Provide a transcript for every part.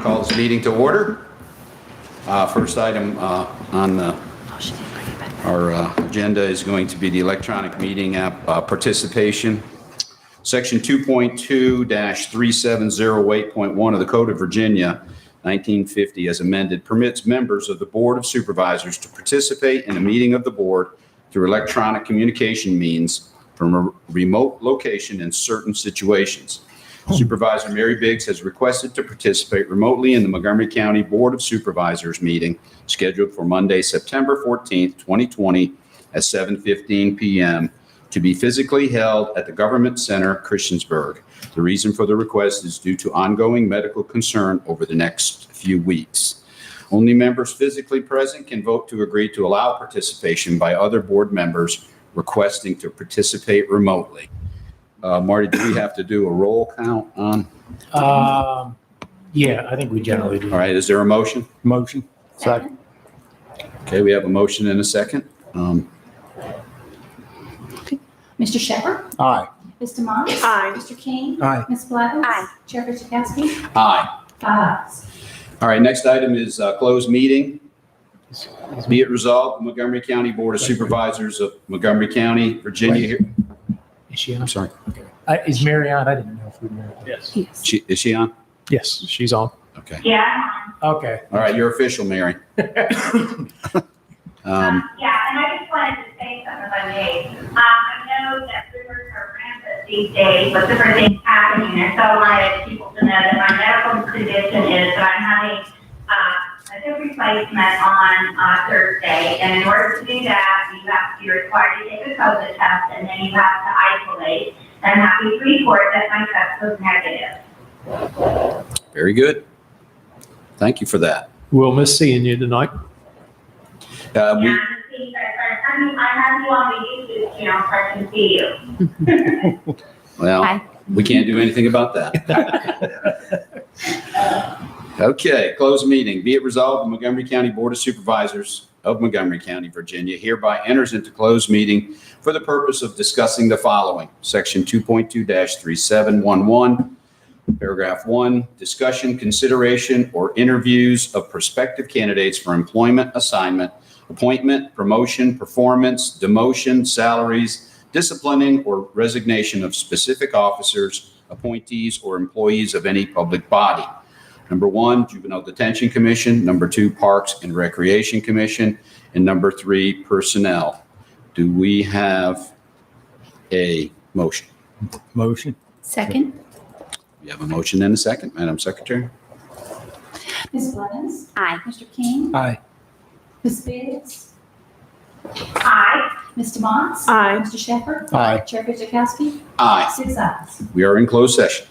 call this meeting to order. First item on our agenda is going to be the electronic meeting app participation. Section 2.2-3708.1 of the Code of Virginia, 1950, as amended, permits members of the Board of Supervisors to participate in a meeting of the board through electronic communication means from a remote location in certain situations. Supervisor Mary Biggs has requested to participate remotely in the Montgomery County Board of Supervisors meeting scheduled for Monday, September 14th, 2020 at 7:15 p.m. to be physically held at the Government Center, Christiansburg. The reason for the request is due to ongoing medical concern over the next few weeks. Only members physically present can vote to agree to allow participation by other board members requesting to participate remotely. Marty, do we have to do a roll count on? Yeah, I think we generally do. All right, is there a motion? Motion. Second. Okay, we have a motion and a second. Mr. Shepherd? Aye. Mr. Mons? Aye. Mr. King? Aye. Ms. Blevins? Aye. Chair Christiansburg? Aye. 5 ayes. All right, next item is closed meeting. Be it resolved, the Montgomery County Board of Supervisors of Montgomery County, Virginia. Here. Is she on? I'm sorry. Is Mary on? I didn't know if we were. Yes. Yes. Is she on? Yes, she's on. Okay. Yeah. Okay. All right, you're official, Mary. Yeah, and I just wanted to say something if I may. I know that rumors are rampant these days with different things happening, and so I wanted people to know that my medical condition is that I'm having a hip replacement on Thursday, and in order to do that, you're required to take a COVID test, and then you have to isolate. And I'm happy to report that my test was negative. Very good. Thank you for that. We'll miss seeing you tonight. Yeah, I have you on the YouTube channel so I can see you. Well, Aye. we can't do anything about that. Okay, closed meeting. Be it resolved, the Montgomery County Board of Supervisors of Montgomery County, Virginia hereby enters into closed meeting for the purpose of discussing the following. Section 2.2-3711, paragraph 1, discussion, consideration, or interviews of prospective candidates for employment, assignment, appointment, promotion, performance, demotion, salaries, disciplining, or resignation of specific officers, appointees, or employees of any public body. Number 1, Juvenile Detention Commission. Number 2, Parks and Recreation Commission. And number 3, Personnel. Do we have a motion? Motion. Second. We have a motion and a second, Madam Secretary. Ms. Blevins? Aye. Mr. King? Aye. Ms. Biggs? Aye. Mr. Mons? Aye. Mr. Shepherd? Aye. Chair Christiansburg? Aye. 6 ayes. We are in closed session.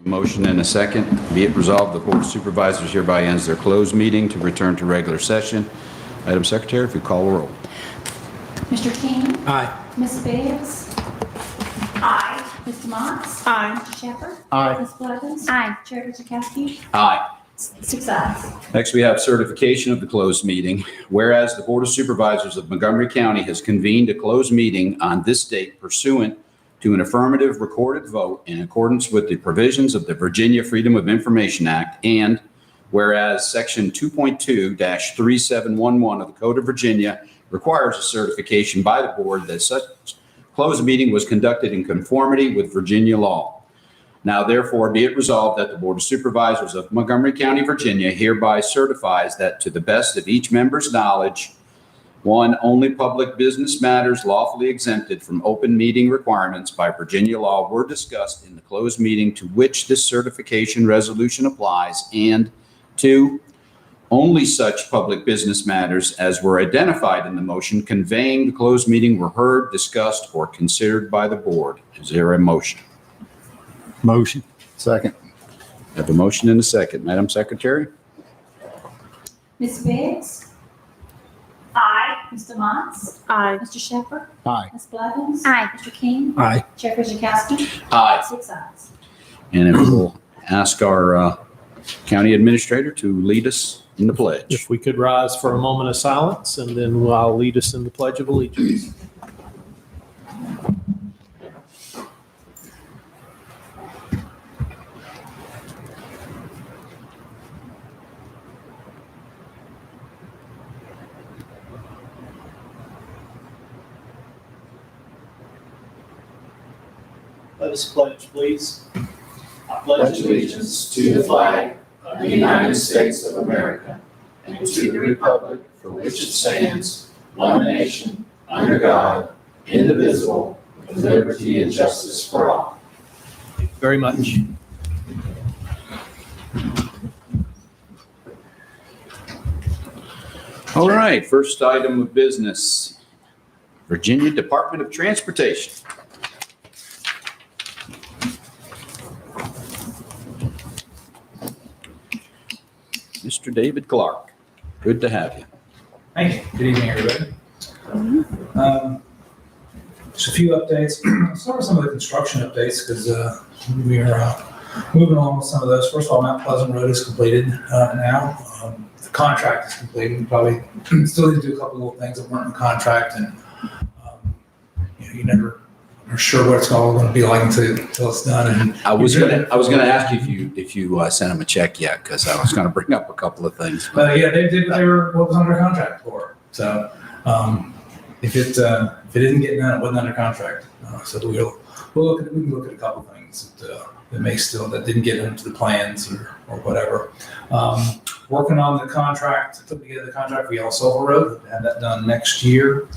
Motion and a second. Be it resolved, the Board of Supervisors hereby ends their closed meeting to return to regular session. Madam Secretary, if you call the roll. Mr. King? Aye. Ms. Biggs? Aye. Mr. Motts? Aye. Mr. Shepherd? Aye. Ms. Blevins? Aye. Chair Guzekowski? Aye. 6 ayes. Next, we have certification of the closed meeting. Whereas the Board of Supervisors of Montgomery County has convened a closed meeting on this date pursuant to an affirmative recorded vote in accordance with the provisions of the Virginia Freedom of Information Act, and whereas Section 2.2-3711 of the Code of Virginia requires a certification by the board that such closed meeting was conducted in conformity with Virginia law. Now, therefore, be it resolved that the Board of Supervisors of Montgomery County, Virginia hereby certifies that to the best of each member's knowledge, one, only public business matters lawfully exempted from open meeting requirements by Virginia law were discussed in the closed meeting to which this certification resolution applies, and two, only such public business matters as were identified in the motion conveying the closed meeting were heard, discussed, or considered by the board. Is there a motion? Motion. Second. I have a motion and a second. Madam Secretary? Ms. Biggs? Aye. Mr. Motts? Aye. Mr. Shepherd? Aye. Ms. Blevins? Aye. Mr. King? Aye. Chair Guzekowski? Aye. 6 ayes. And then we'll ask our county administrator to lead us in the pledge. If we could rise for a moment of silence, and then I'll lead us in the Pledge of Allegiance. Let us pledge, please. I pledge allegiance to the flag of the United States of America and to the republic for which it stands, one nation, under God, indivisible, with liberty and justice for all. Thank you very much. All right, first item of business, Virginia Department of Transportation. Mr. David Clark, good to have you. Thank you. Good evening, everybody. Just a few updates. I'll start with some of the construction updates because we are moving along with some of those. First of all, Mount Pleasant Road is completed now. The contract is completed. We probably still need to do a couple little things that weren't in the contract, and you never are sure what it's all going to be like until it's done. And I was gonna ask you if you sent him a check yet, because I was gonna bring up a couple of things. yeah, they did what they were what was under contract for. So if it didn't get done, it wasn't under contract. So we can look at a couple things that didn't get into the plans or whatever. Working on the contract, putting together the contract for Yellow Silver Road, have that done next year.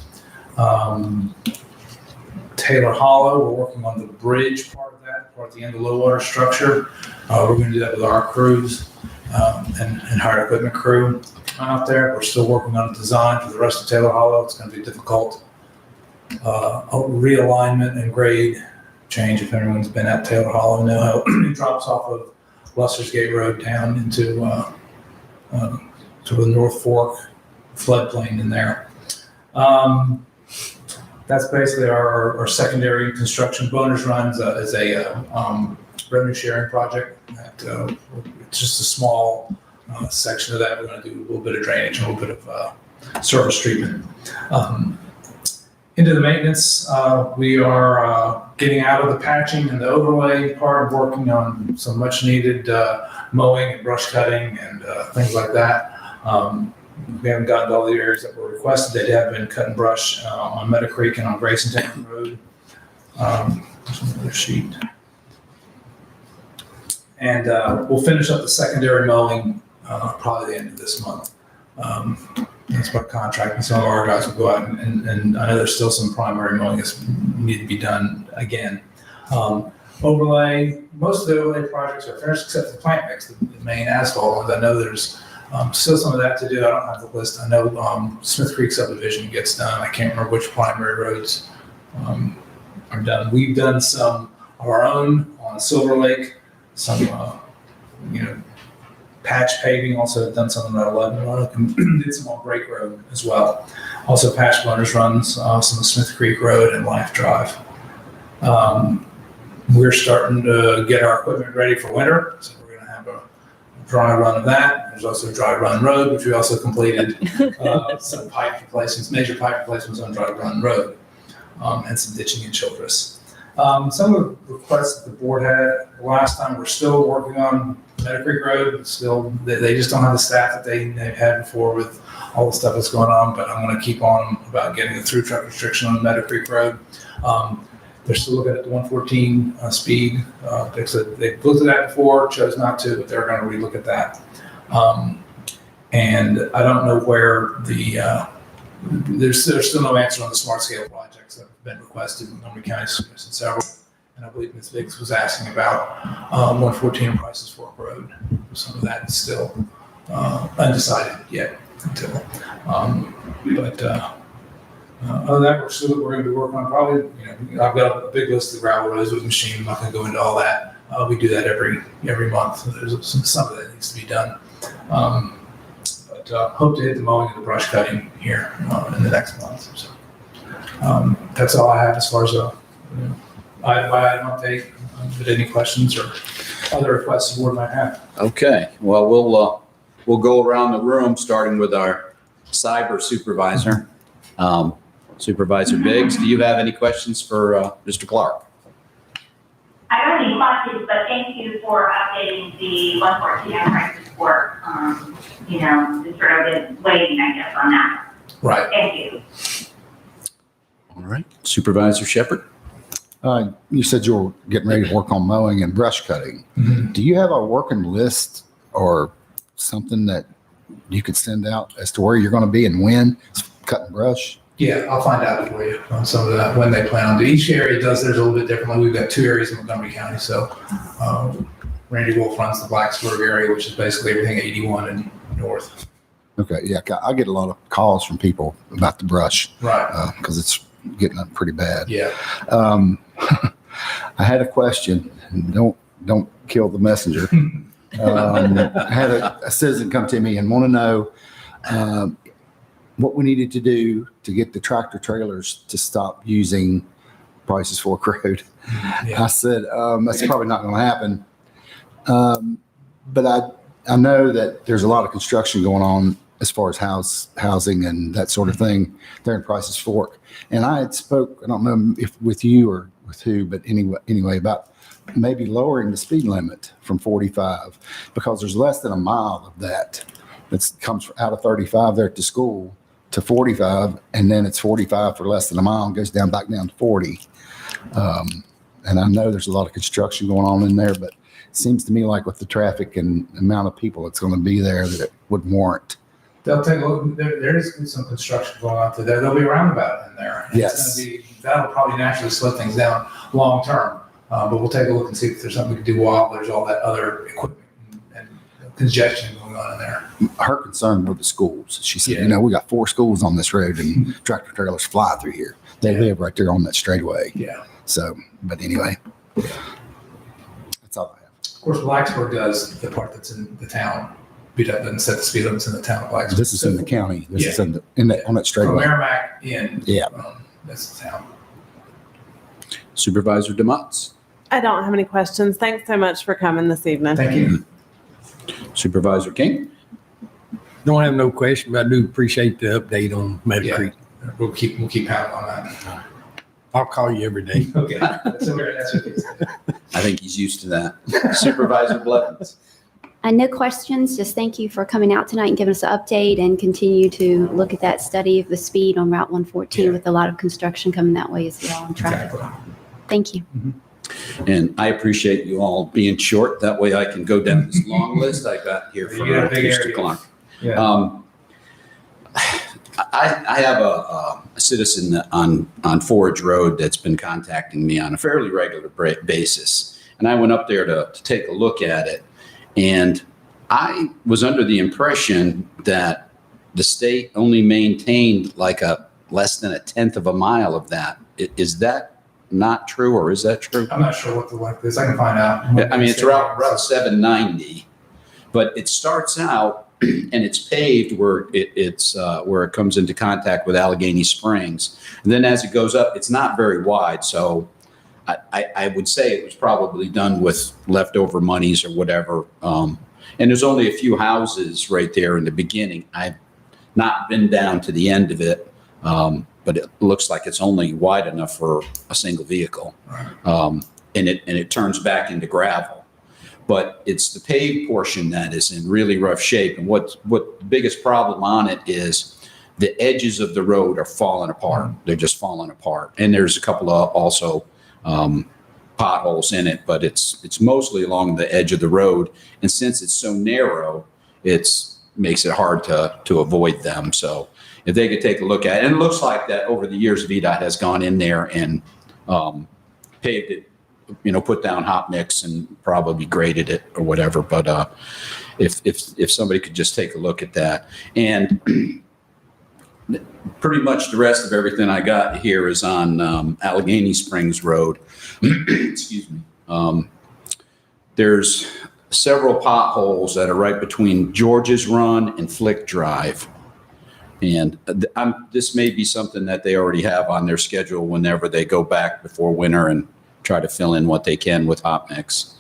Taylor Hollow, we're working on the bridge part of that, part at the end of the low water structure. We're going to do that with our crews and hired equipment crew out there. We're still working on the design for the rest of Taylor Hollow. It's going to be difficult. Realignment and grade change. If everyone's been at Taylor Hollow, know how it drops off of Lester's Gate Road down into to the North Fork floodplain in there. That's basically our secondary construction. Bonus Runs is a revenue sharing project. It's just a small section of that. We're going to do a little bit of drainage, a little bit of surface treatment. Into the maintenance, we are getting out of the patching and the overlay part, working on some much needed mowing and brush cutting and things like that. We haven't gotten to all the areas that were requested. They have been cut and brush on Meadow Creek and on Grayson Road. There's another sheet. And we'll finish up the secondary mowing probably the end of this month. That's my contract. And some of our guys will go out and I know there's still some primary mowing that need to be done again. Overlay, most of the overlay projects are finished except the plant mix, the main asphalt ones. I know there's still some of that to do. I don't have the list. I know Smith Creek subdivision gets done. I can't remember which primary roads are done. We've done some of our own on Silver Lake. some, patch paving, also done some on Route 11, Roanoke, and did some on Brake Road as well. Also patched bonus runs, some of Smith Creek Road and Life Drive. We're starting to get our equipment ready for winter, so we're going to have a dry run of that. There's also Dry Run Road, which we also completed some pipe replacements, major pipe replacements on Dry Run Road, and some ditching in Childress. Some of the requests that the board had last time, we're still working on Meadow Creek Road. Still, they just don't have the staff that they've had before with all the stuff that's going on, but I'm going to keep on about getting a through truck restriction on Meadow Creek Road. They're still looking at the 114 speed. They've looked at that before, chose not to, but they're going to relook at that. And I don't know where there's still no answer on the smart scale projects that have been requested. Montgomery County suggested several, and I believe Ms. Biggs was asking about 114 and Prices Fork Road. Some of that is still undecided yet until. Other than that, we're going to be working on probably, I've got a big list of gravel roads with machine. I'm not going to go into all that. We do that every month. There's some of that needs to be done. But hope to hit the mowing and the brush cutting here in the next month. So that's all I have as far as item update. But any questions or other requests the board might have? Okay, well, we'll go around the room, starting with our cyber supervisor. Supervisor Biggs, do you have any questions for Mr. Clark? I don't have any questions, but thank you for updating the 114 and Prices Fork, to sort of get waiting, I guess, on that. Right. Thank you. All right, Supervisor Shepherd. You said you were getting ready to work on mowing and brush cutting. Mm-hmm. Do you have a working list or something that you could send out as to where you're going to be and when cutting brush? Yeah, I'll find out for you on some of that, when they plan on doing. Each area does theirs a little bit differently. We've got 2 areas in Montgomery County. So Randy Wolf runs the Blacksburg area, which is basically everything 81 and north. Okay, yeah, I get a lot of calls from people about the brush. Right. Because it's getting up pretty bad. Yeah. I had a question. Don't kill the messenger. I had a citizen come to me and want to know what we needed to do to get the tractor trailers to stop using Prices Fork Road. Yeah. I said, that's probably not going to happen. But I know that there's a lot of construction going on as far as housing and that sort of thing there in Prices Fork. And I had spoke, I don't know if with you or with who, but anyway, about maybe lowering the speed limit from 45, because there's less than a mile of that comes out of 35 there at the school to 45, and then it's 45 for less than a mile and goes back down to 40. And I know there's a lot of construction going on in there, but it seems to me like with the traffic and amount of people that's going to be there that it would warrant. They'll take a look. There is some construction going on through there. There'll be a roundabout in there. And Yes. That'll probably naturally slow things down long term. But we'll take a look and see if there's something we can do while there's all that other equipment and congestion going on in there. Her concern were the schools. She said, Yeah. we got 4 schools on this road and tractor trailers fly through here. They live right there on that straightaway. Yeah. So, but anyway, that's all I have. Of course, Blacksburg does the part that's in the town. BDOT doesn't set the speed limits in the town of Blacksburg. This is in the county. This is on that From straightaway. Merrimack in. Yeah. That's the town. Supervisor DeMotz. I don't have any questions. Thanks so much for coming this evening. Thank you. Supervisor King. Don't have no question, but I do appreciate the update on Meadow Yeah. Creek. We'll keep pounding on that. I'll call you every day. Okay. That's okay. That's okay. I think he's used to that. Supervisor Blevins. No questions. Just thank you for coming out tonight and giving us an update, and continue to look at that study of the speed on Route 114 with a lot of construction coming that way as well and traffic. Exactly. Thank you. And I appreciate you all being short. That way I can go down this long list I got here for You got a big Mr. area. Clark. Yeah. I have a citizen on Forge Road that's been contacting me on a fairly regular basis. And I went up there to take a look at it. And I was under the impression that the state only maintained like less than 1/10 of a mile of that. Is that not true, or is that true? I'm not sure what the length is. I can find out. I mean, it's Route 790, but it starts out and it's paved where where it comes into contact with Allegheny Springs. And then as it goes up, it's not very wide. So I would say it was probably done with leftover monies or whatever. And there's only a few houses right there in the beginning. I've not been down to the end of it, but it looks like it's only wide enough for a single vehicle. And it turns back into gravel. But it's the paved portion that is in really rough shape. And what the biggest problem on it is the edges of the road are falling apart. They're just falling apart. And there's a couple of also potholes in it, but it's mostly along the edge of the road. And since it's so narrow, makes it hard to avoid them. So if they could take a look at it, and it looks like that over the years, VDOT has gone in there and paved it, put down hot mix and probably graded it or whatever. But if somebody could just take a look at that. And pretty much the rest of everything I got here is on Allegheny Springs Road. Excuse me. There's several potholes that are right between George's Run and Flick Drive. And this may be something that they already have on their schedule whenever they go back before winter and try to fill in what they can with hot mix.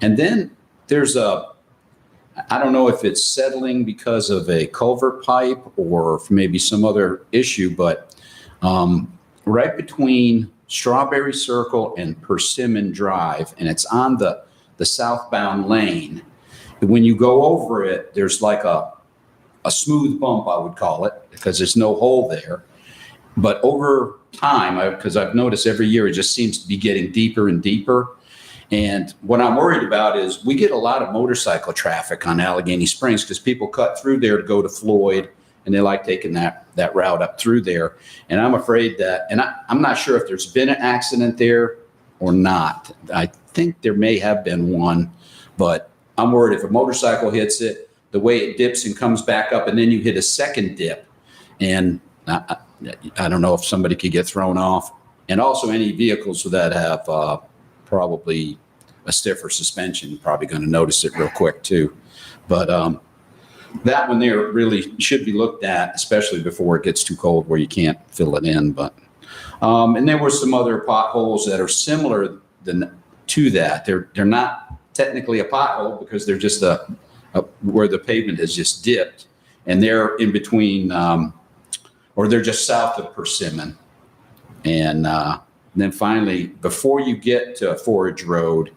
And then there's I don't know if it's settling because of a culvert pipe or maybe some other issue, but right between Strawberry Circle and Persimmon Drive, and it's on the southbound lane. When you go over it, there's like a smooth bump, I would call it, because there's no hole there. But over time, because I've noticed every year, it just seems to be getting deeper and deeper. And what I'm worried about is we get a lot of motorcycle traffic on Allegheny Springs because people cut through there to go to Floyd, and they like taking that route up through there. And I'm afraid that, and I'm not sure if there's been an accident there or not. I think there may have been one, but I'm worried if a motorcycle hits it, the way it dips and comes back up, and then you hit a second dip. And I don't know if somebody could get thrown off. And also any vehicles that have probably a stiffer suspension, probably going to notice it real quick too. But that one there really should be looked at, especially before it gets too cold where you can't fill it in. But and there were some other potholes that are similar to that. They're not technically a pothole because they're just where the pavement has just dipped, and they're in between, or they're just south of Persimmon. And then finally, before you get to Forage Road,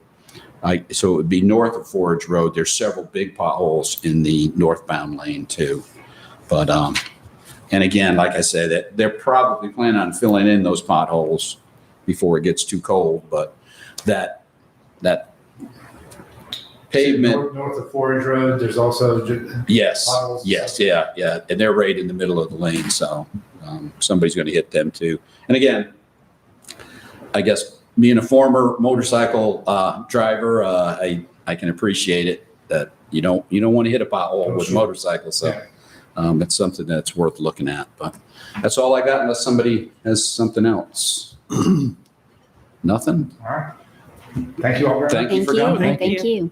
so it would be north of Forage Road, there's several big potholes in the northbound lane too. But, and again, like I said, that they're probably planning on filling in those potholes before it gets too cold, but that pavement. North of Forage Road, there's also. Yes, potholes. yes, yeah. And they're right in the middle of the lane, so somebody's going to hit them too. And again, I guess being a former motorcycle driver, I can appreciate it that you don't want to hit a pothole with a motorcycle. So it's something that's worth looking at. But that's all I got, unless somebody has something else. Nothing. All right. Thank you all very much. Thank you for coming. Thank you.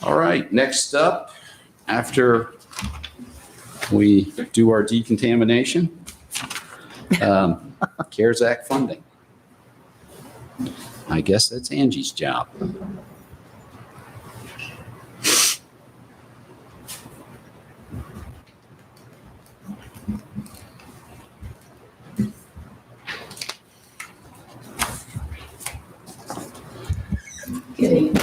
All right, next up, after we do our decontamination, CARES Act funding. I guess that's Angie's job. Good evening.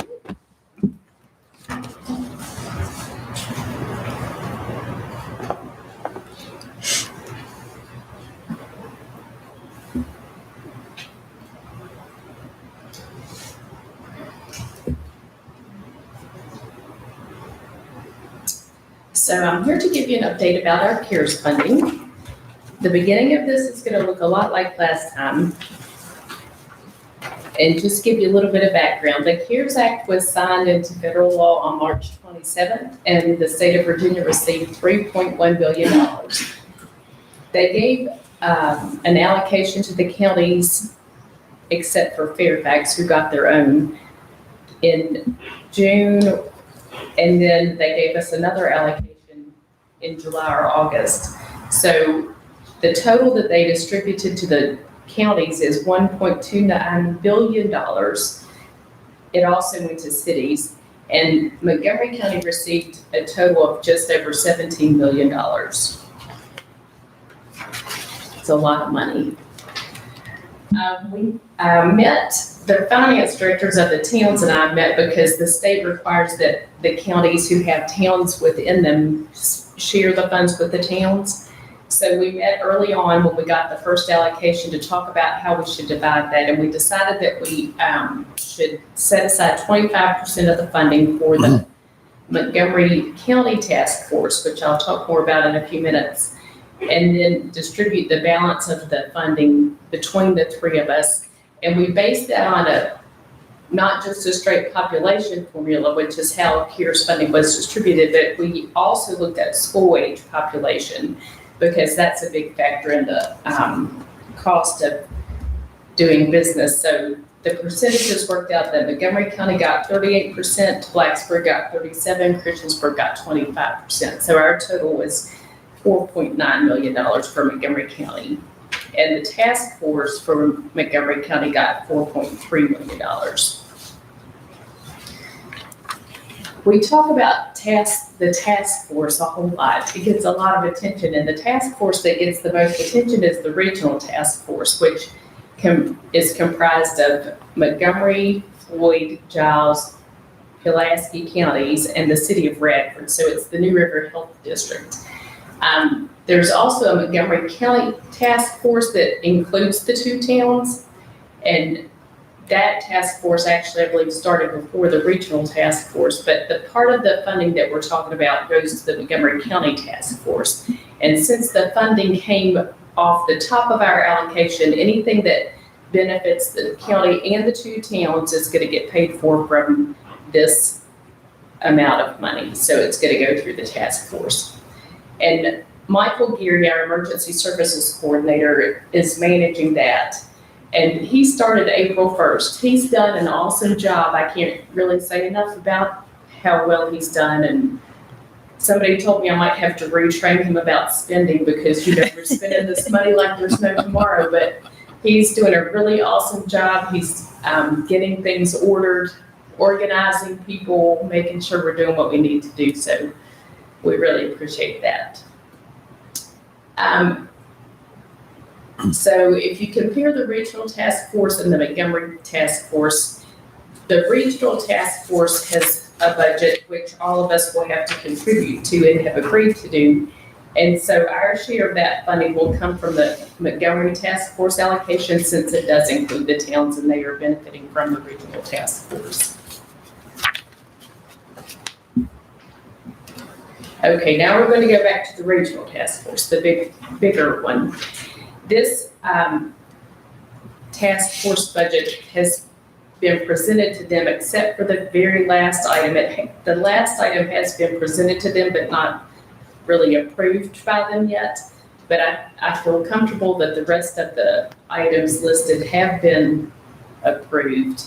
So I'm here to give you an update about our CARES funding. The beginning of this is going to look a lot like last time. And just give you a little bit of background, the CARES Act was signed into federal law on March 27th, and the state of Virginia received $3.1 billion. They gave an allocation to the counties, except for Fairfax, who got their own in June, and then they gave us another allocation in July or August. So the total that they distributed to the counties is $1.29 billion. It also went to cities, and Montgomery County received a total of just over $17 million. It's a lot of money. We met, the finance directors of the towns and I met because the state requires that the counties who have towns within them share the funds with the towns. So we met early on when we got the first allocation to talk about how we should divide that. And we decided that we should set aside 25% of the funding for the Montgomery County Task Force, which I'll talk more about in a few minutes, and then distribute the balance of the funding between the three of us. And we based that on not just a straight population formula, which is how CARES funding was distributed, but we also looked at school age population, because that's a big factor in the cost of doing business. So the percentages worked out that Montgomery County got 38%, Blacksburg got 37%, Christiansburg got 25%. So our total was $4.9 million for Montgomery County. And the task force for Montgomery County got $4.3 million. We talk about the task force a whole lot. It gets a lot of attention, and the task force that gets the most attention is the regional task force, which is comprised of Montgomery, Floyd, Giles, Pulaski counties, and the city of Radford. So it's the New River Health District. There's also a Montgomery County task force that includes the two towns, and that task force actually, I believe, started before the regional task force, but the part of the funding that we're talking about goes to the Montgomery County task force. And since the funding came off the top of our allocation, anything that benefits the county and the two towns is going to get paid for from this amount of money. So it's going to go through the task force. And Michael Geary, our emergency services coordinator, is managing that. And he started April 1st. He's done an awesome job. I can't really say enough about how well he's done. And somebody told me I might have to retrain him about spending, because we're spending this money like there's no tomorrow. But he's doing a really awesome job. He's getting things ordered, organizing people, making sure we're doing what we need to do. So we really appreciate that. So if you compare the regional task force and the Montgomery task force, the regional task force has a budget which all of us will have to contribute to and have agreed to do. And so our share of that funding will come from the Montgomery task force allocation, since it does include the towns and they are benefiting from the regional task force. Okay, now we're going to go back to the regional task force, the bigger one. This task force budget has been presented to them, except for the very last item. The last item has been presented to them, but not really approved by them yet. But I feel comfortable that the rest of the items listed have been approved.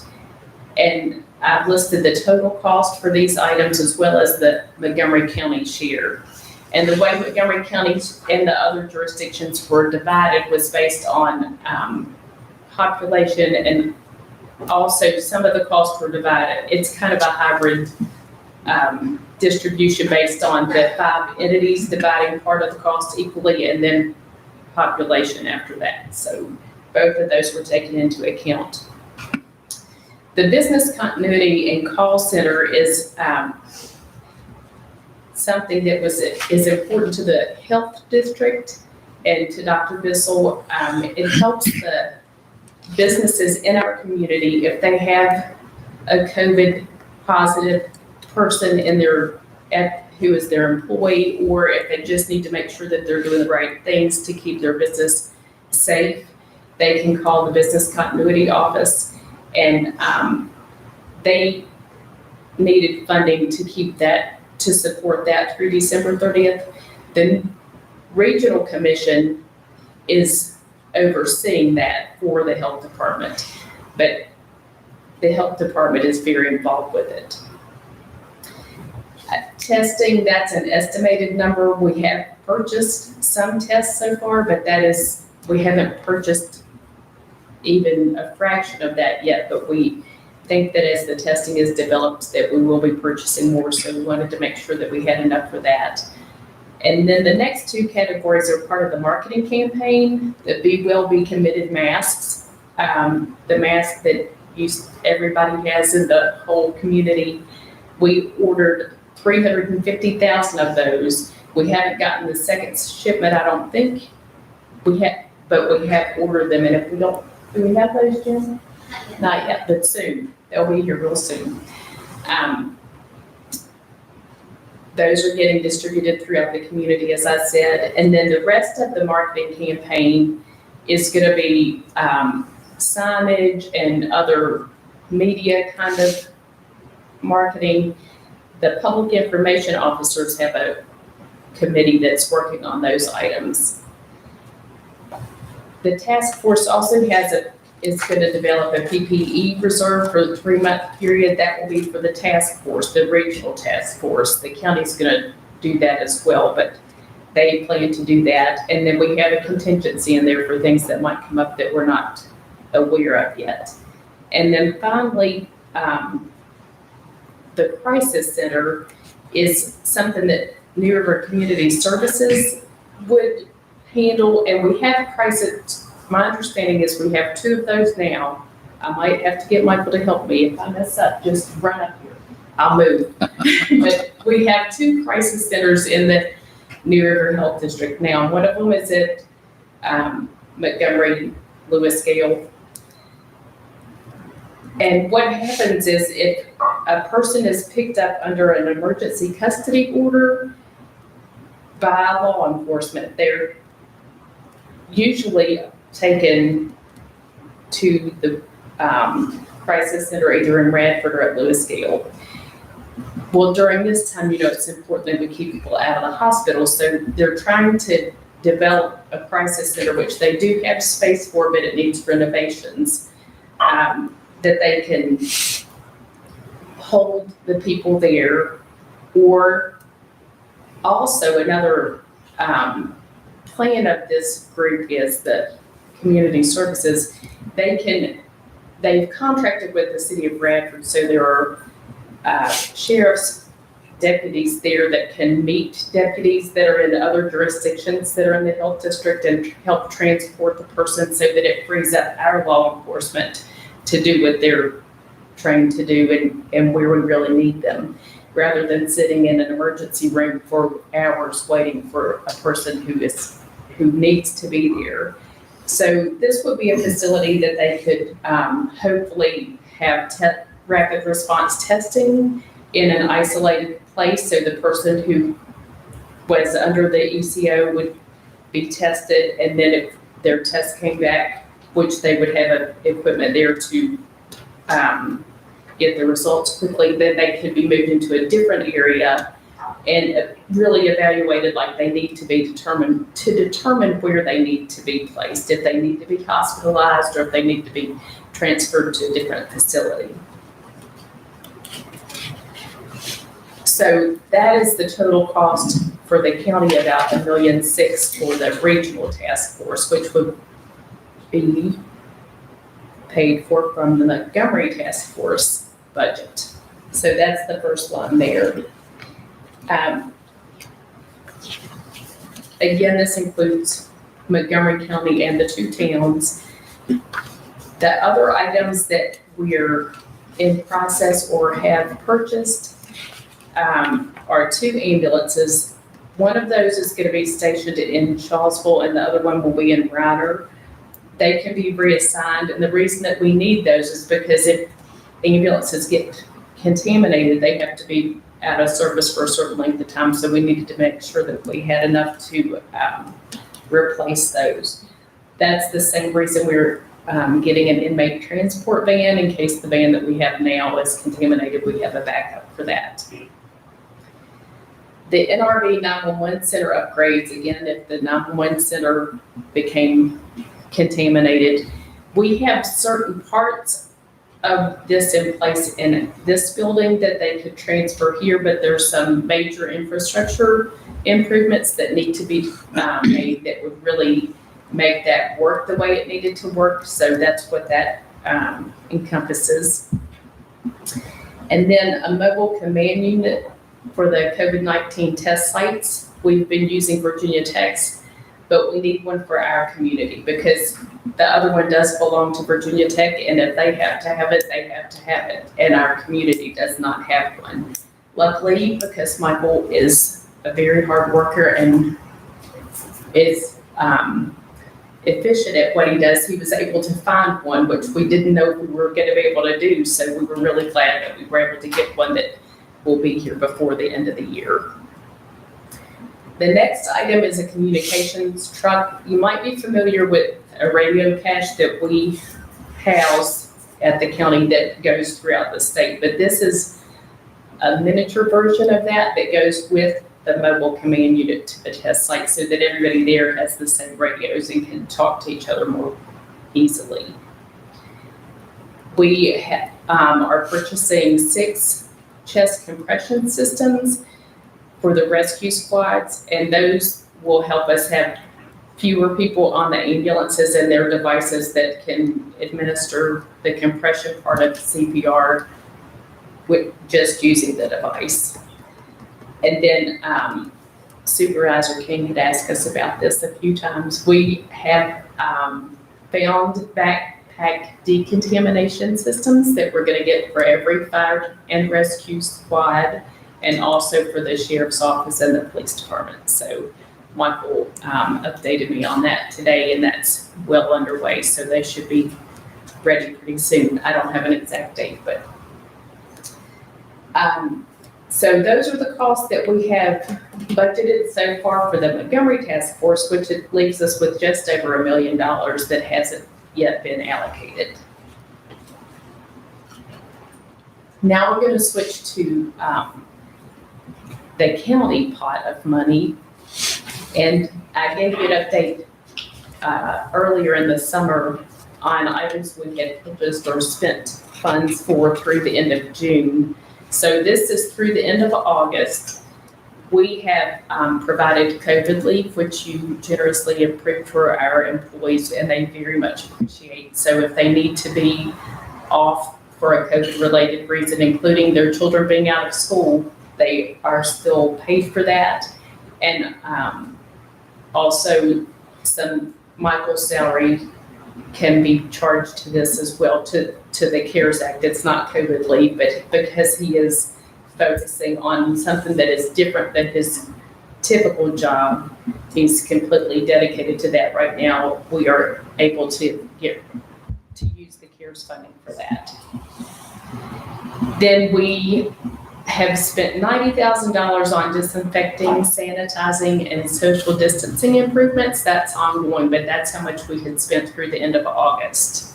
And I've listed the total cost for these items as well as the Montgomery County share. And the way Montgomery County and the other jurisdictions were divided was based on population, and also some of the costs were divided. It's kind of a hybrid distribution based on the 5 entities dividing part of the cost equally, and then population after that. So both of those were taken into account. The business continuity and call center is something that is important to the health district and to Dr. Bissell. It helps the businesses in our community if they have a COVID positive person in who is their employee, or if they just need to make sure that they're doing the right things to keep their business safe, they can call the business continuity office. And they needed funding to support that through December 30th. The regional commission is overseeing that for the health department. But the health department is very involved with it. Testing, that's an estimated number. We have purchased some tests so far, but we haven't purchased even a fraction of that yet, but we think that as the testing is developed that we will be purchasing more, so we wanted to make sure that we had enough for that. And then the next two categories are part of the marketing campaign, the Be Well, Be Committed masks, the mask that everybody has in the whole community. We ordered 350,000 of those. We haven't gotten the second shipment, I don't think. But we have ordered them, and if we don't, do we have those, Jen? Not yet, but soon. They'll be here real soon. Those are getting distributed throughout the community, as I said. And then the rest of the marketing campaign is going to be signage and other media kind of marketing. The public information officers have a committee that's working on those items. The task force also is going to develop a PPE reserve for the 3-month period. That will be for the task force, the regional task force. The county's going to do that as well, but they plan to do that. And then we have a contingency in there for things that might come up that we're not aware of yet. And then finally, the crisis center is something that New River Community Services would handle, and we have crisis. My understanding is we have 2 of those now. I might have to get Michael to help me. If I mess up, just run up here. I'll move. But we have 2 crisis centers in the New River Health District now. One of them is at Montgomery, Lewis Gale. And what happens is if a person is picked up under an emergency custody order by law enforcement, they're usually taken to the crisis center either in Radford or at Lewis Gale. Well, during this time, it's important that we keep people out of the hospital, so they're trying to develop a crisis center, which they do have space for, but it needs renovations, that they can hold the people there. Or also another plan of this group is the community services. They've contracted with the city of Bradford, so there are sheriff's deputies there that can meet deputies that are in other jurisdictions that are in the health district and help transport the person, so that it frees up our law enforcement to do what they're trained to do and where we really need them, rather than sitting in an emergency room for hours waiting for a person who needs to be there. So this would be a facility that they could hopefully have rapid response testing in an isolated place, so the person who was under the ECO would be tested, and then if their test came back, which they would have equipment there to get the results quickly, then they could be moved into a different area and really evaluated like they need to be determined to determine where they need to be placed, if they need to be hospitalized or if they need to be transferred to a different facility. So that is the total cost for the county, about $1.6 million for the regional task force, which would be paid for from the Montgomery task force budget. So that's the first one there. Again, this includes Montgomery County and the 2 towns. The other items that we're in process or have purchased are 2 ambulances. One of those is going to be stationed in Shawsville, and the other one will be in Ryder. They can be reassigned, and the reason that we need those is because if ambulances get contaminated, they have to be out of service for a certain length of time, so we needed to make sure that we had enough to replace those. That's the same reason we're getting an inmate transport van. In case the van that we have now is contaminated, we have a backup for that. The NRV 911 center upgrades, again, if the 911 center became contaminated, we have certain parts of this in place in this building that they could transfer here, but there's some major infrastructure improvements that need to be made that would really make that work the way it needed to work. So that's what that encompasses. And then a mobile command unit for the COVID-19 test sites. We've been using Virginia Tech's, but we need one for our community because the other one does belong to Virginia Tech, and if they have to have it, they have to have it, and our community does not have one. Luckily, because Michael is a very hard worker and is efficient at what he does, he was able to find one, which we didn't know we were going to be able to do, so we were really glad that we were able to get one that will be here before the end of the year. The next item is a communications truck. You might be familiar with a radio cache that we house at the county that goes throughout the state, but this is a miniature version of that that goes with the mobile command unit to the test site so that everybody there has the same radios and can talk to each other more easily. We are purchasing 6 chest compression systems for the rescue squads, and those will help us have fewer people on the ambulances and their devices that can administer the compression part of CPR with just using the device. And then Supervisor King had asked us about this a few times. We have found backpack decontamination systems that we're going to get for every fire and rescue squad, and also for the sheriff's office and the police department. So Michael updated me on that today, and that's well underway. So they should be ready pretty soon. I don't have an exact date, but so those are the costs that we have budgeted so far for the Montgomery task force, which it leaves us with just over $1 million that hasn't yet been allocated. Now we're going to switch to the county pot of money. And I gave you an update earlier in the summer on items we had purchased or spent funds for through the end of June. So this is through the end of August. We have provided COVID leave, which you generously approved for our employees, and they very much appreciate. So if they need to be off for a COVID-related reason, including their children being out of school, they are still paid for that. And also some Michael's salary can be charged to this as well, to the CARES Act. It's not COVID leave, but because he is focusing on something that is different than his typical job, he's completely dedicated to that right now. We are able to use the CARES funding for that. Then we have spent $90,000 on disinfecting, sanitizing, and social distancing improvements. That's ongoing, but that's how much we had spent through the end of August.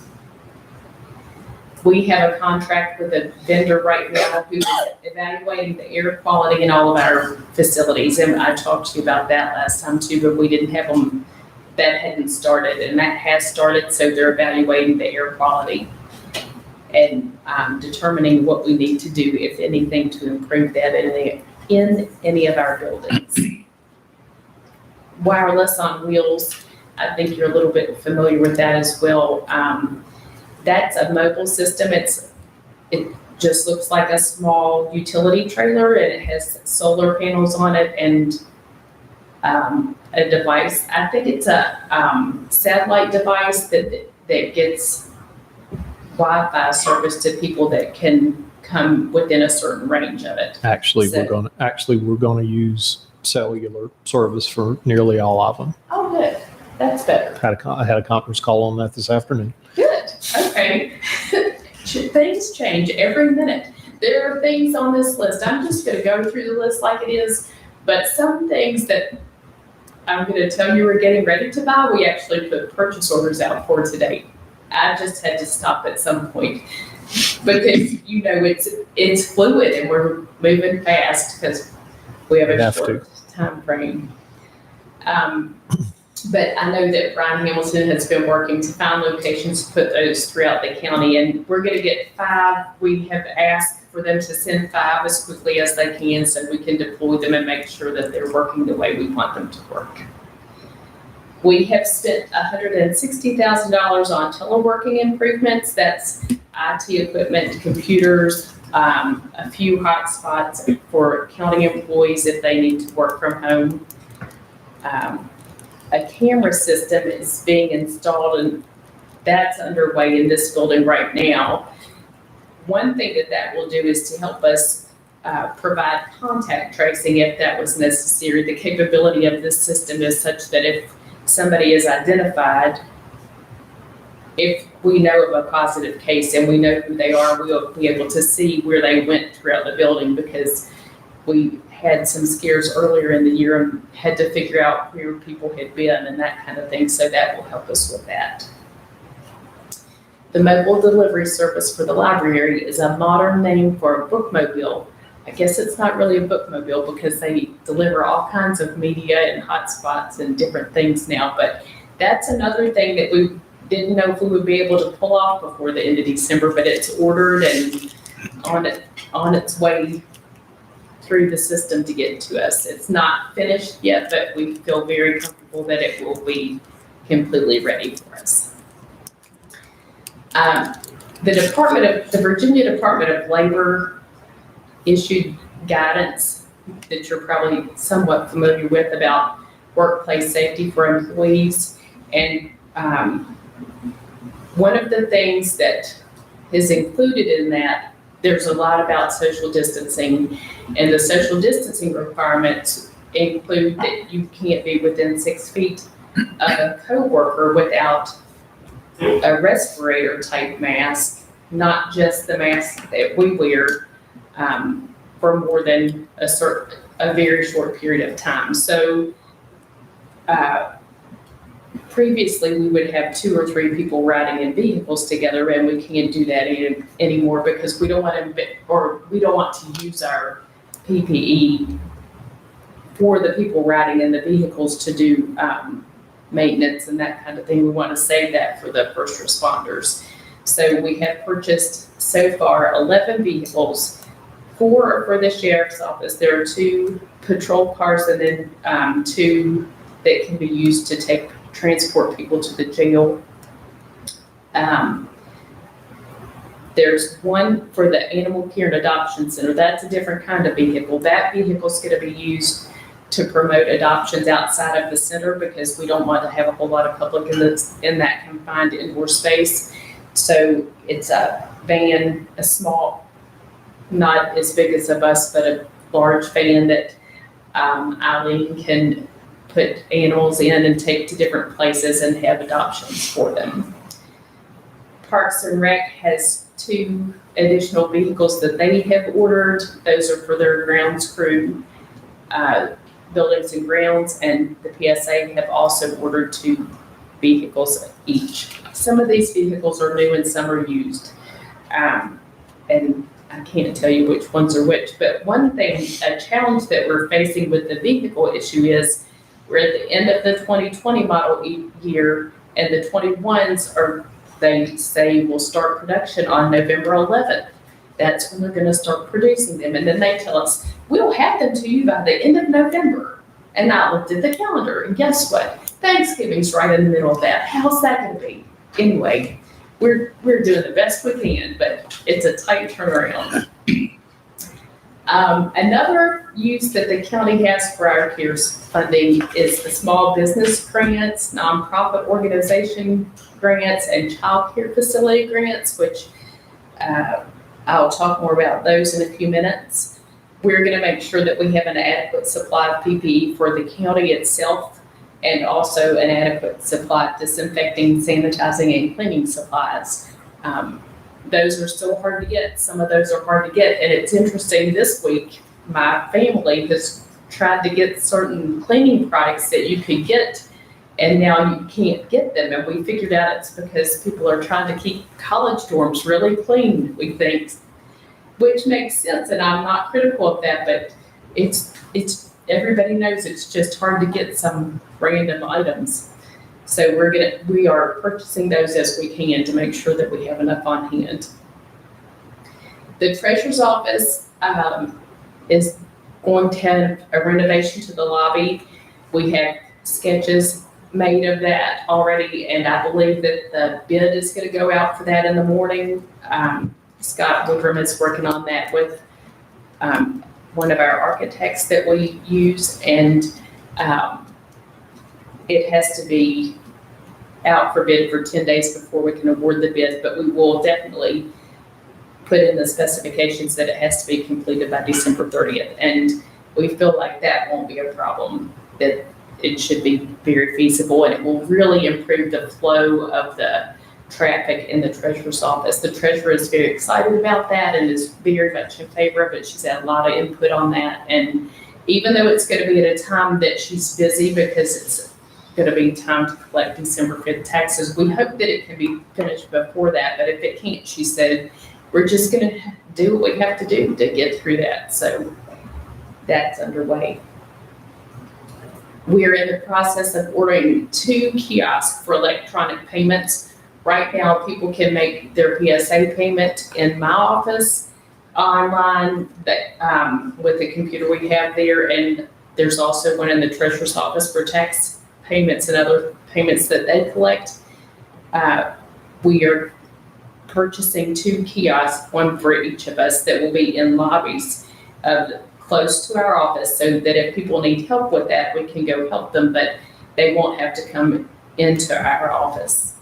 We have a contract with a vendor right now who's evaluating the air quality in all of our facilities. And I talked to you about that last time too, but we didn't have them, that hadn't started, and that has started. So they're evaluating the air quality and determining what we need to do, if anything, to improve that in any of our buildings. Wireless on wheels, I think you're a little bit familiar with that as well. That's a mobile system. It just looks like a small utility trailer, and it has solar panels on it and a device. I think it's a satellite device that gets Wi-Fi service to people that can come within a certain range of it. Actually, we're gonna use cellular service for nearly all of them. Oh, good. That's better. I had a conference call on that this afternoon. Good. Okay. Things change every minute. There are things on this list. I'm just going to go through the list like it is, but some things that I'm going to tell you we're getting ready to buy, we actually put purchase orders out for today. I just had to stop at some point because, it's fluid and we're moving fast because We have We a have short time frame. But I know that Brian Hamilton has been working to find locations to put those throughout the county, and we're gonna get 5. We have asked for them to send 5 as quickly as they can so we can deploy them and make sure that they're working the way we want them to work. We have spent $160,000 on teleworking improvements. That's IT equipment, computers, a few hotspots for county employees if they need to work from home. A camera system is being installed, and that's underway in this building right now. One thing that will do is to help us provide contact tracing if that was necessary. The capability of this system is such that if somebody is identified, if we know of a positive case and we know who they are, we'll be able to see where they went throughout the building, because we had some scares earlier in the year and had to figure out where people had been and that kind of thing. So that will help us with that. The mobile delivery service for the library is a modern name for a bookmobile. I guess it's not really a bookmobile because they deliver all kinds of media and hotspots and different things now, but that's another thing that we didn't know if we would be able to pull off before the end of December, but it's ordered and on its way through the system to get to us. It's not finished yet, but we feel very comfortable that it will be completely ready for us. The Virginia Department of Labor issued guidance that you're probably somewhat familiar with about workplace safety for employees. And one of the things that is included in that, there's a lot about social distancing, and the social distancing requirements include that you can't be within 6 feet of a coworker without a respirator type mask, not just the mask that we wear for more than a very short period of time. So previously, we would have 2 or 3 people riding in vehicles together, and we can't do that anymore because we don't want to use our PPE for the people riding in the vehicles to do maintenance and that kind of thing. We want to save that for the first responders. So we have purchased so far 11 vehicles. 4 are for the sheriff's office. There are 2 patrol cars and then 2 that can be used to transport people to the jail. There's 1 for the Animal Care and Adoption Center. That's a different kind of vehicle. That vehicle is going to be used to promote adoptions outside of the center because we don't want to have a whole lot of public in that confined indoor space. So it's a van, a small, not as big as a bus, but a large van that Eileen can put animals in and take to different places and have adoptions for them. Parks and Rec has 2 additional vehicles that they have ordered. Those are for their grounds crew, buildings and grounds, and the PSA have also ordered 2 vehicles each. Some of these vehicles are new and some are used. And I can't tell you which ones are which, but one thing, a challenge that we're facing with the vehicle issue is we're at the end of the 2020 model year, and the 21s they say will start production on November 11th. That's when they're going to start producing them. And then they tell us, we'll have them to you by the end of November. And I looked at the calendar, and guess what? Thanksgiving's right in the middle of that. How's that going to be? Anyway, we're doing the best we can, but it's a tight turnaround. Another use that the county has for our CARES funding is the small business grants, nonprofit organization grants, and child care facility grants, which I'll talk more about those in a few minutes. We're going to make sure that we have an adequate supply of PPE for the county itself, and also an adequate supply of disinfecting, sanitizing, and cleaning supplies. Those are still hard to get. Some of those are hard to get. And it's interesting, this week, my family has tried to get certain cleaning products that you could get, and now you can't get them. And we figured out it's because people are trying to keep college dorms really clean, we think, which makes sense. And I'm not critical of that, but everybody knows it's just hard to get some random items. So we are purchasing those as we can to make sure that we have enough on hand. The treasurer's office is going to have a renovation to the lobby. We have sketches made of that already, and I believe that the bid is going to go out for that in the morning. Scott Woodrum is working on that with one of our architects that we use, and it has to be out for bid for 10 days before we can award the bid, but we will definitely put in the specifications that it has to be completed by December 30th. And we feel like that won't be a problem, that it should be very feasible, and it will really improve the flow of the traffic in the treasurer's office. The treasurer is very excited about that and is very much in favor of it. She's had a lot of input on that. And even though it's going to be at a time that she's busy because it's going to be time to collect December 5th taxes, we hope that it can be finished before that. But if it can't, she said, we're just going to do what we have to do to get through that. So that's underway. We are in the process of ordering 2 kiosks for electronic payments. Right now, people can make their PSA payment in my office online with the computer we have there, and there's also one in the treasurer's office for tax payments and other payments that they collect. We are purchasing 2 kiosks, one for each of us, that will be in lobbies close to our office, so that if people need help with that, we can go help them, but they won't have to come into our office.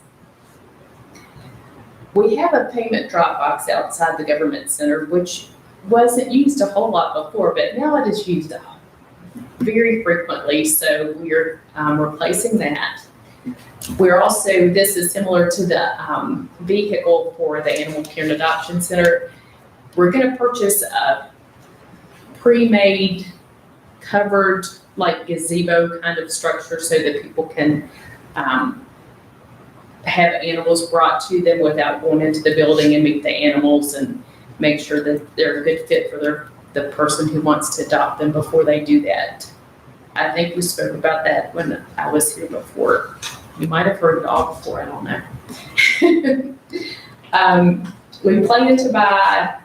We have a payment drop box outside the government center, which wasn't used a whole lot before, but now it is used very frequently, so we're replacing that. We're also, this is similar to the vehicle for the Animal Care and Adoption Center. We're going to purchase a pre-made, covered, like gazebo kind of structure so that people can have animals brought to them without going into the building and meet the animals and make sure that they're a good fit for the person who wants to adopt them before they do that. I think we spoke about that when I was here before. You might have heard it all before, I don't know. We plan to buy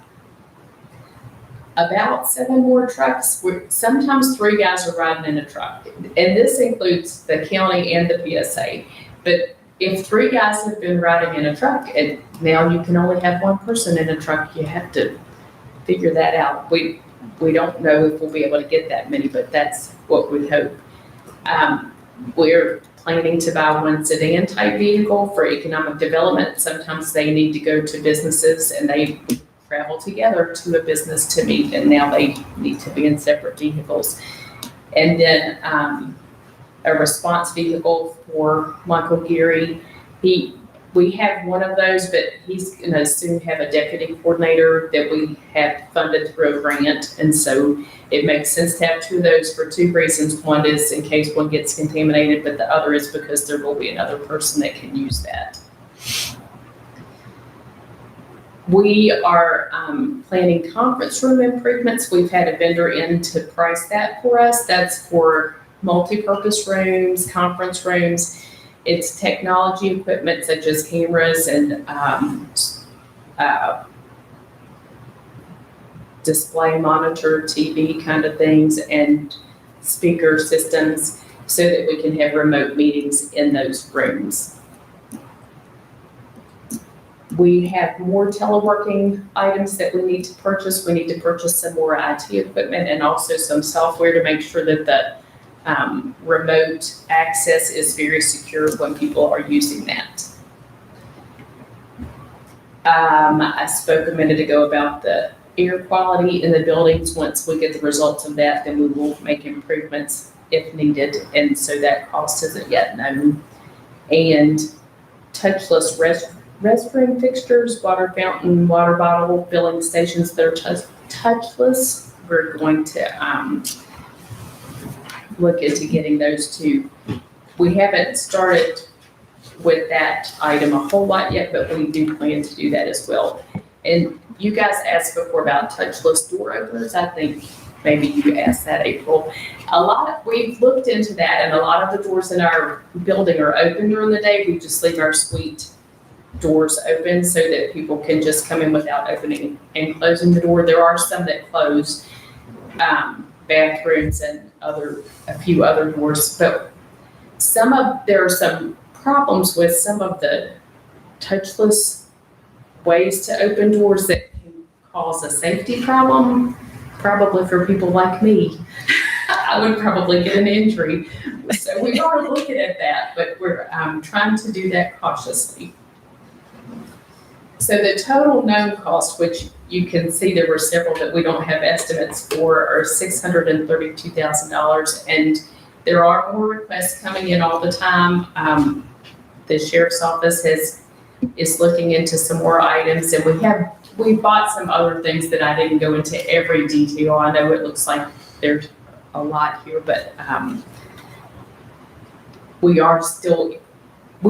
about 7 more trucks. Sometimes 3 guys are riding in a truck, and this includes the county and the PSA. But if 3 guys have been riding in a truck, and now you can only have 1 person in a truck, you have to figure that out. We don't know if we'll be able to get that many, but that's what we hope. We're planning to buy 1 sedan type vehicle for economic development. Sometimes they need to go to businesses and they travel together to a business to meet, and now they need to be in separate vehicles. And then a response vehicle for Michael Geary. We have one of those, but he's going to soon have a deputy coordinator that we have funded through a grant. And so it makes sense to have 2 of those for 2 reasons. One is in case one gets contaminated, but the other is because there will be another person that can use that. We are planning conference room improvements. We've had a vendor in to price that for us. That's for multi-purpose rooms, conference rooms. It's technology equipment such as cameras and display monitor, TV kind of things, and speaker systems so that we can have remote meetings in those rooms. We have more teleworking items that we need to purchase. We need to purchase some more IT equipment and also some software to make sure that the remote access is very secure when people are using that. I spoke a minute ago about the air quality in the buildings. Once we get the results of that, then we will make improvements if needed. And so that cost isn't yet known. And touchless restroom fixtures, water fountain, water bottle, filling stations that are touchless. We're going to look into getting those too. We haven't started with that item a whole lot yet, but we do plan to do that as well. And you guys asked before about touchless door openers. I think maybe you asked that, April. We've looked into that, and a lot of the doors in our building are open during the day. We just leave our suite doors open so that people can just come in without opening and closing the door. There are some that close, bathrooms and a few other doors, but there are some problems with some of the touchless ways to open doors that can cause a safety problem, probably for people like me. I would probably get an injury. So we are looking at that, but we're trying to do that cautiously. So the total known cost, which you can see there were several that we don't have estimates for, are $632,000. And there are more requests coming in all the time. The sheriff's office is looking into some more items, and we bought some other things that I didn't go into every detail. I know it looks like there's a lot here, but we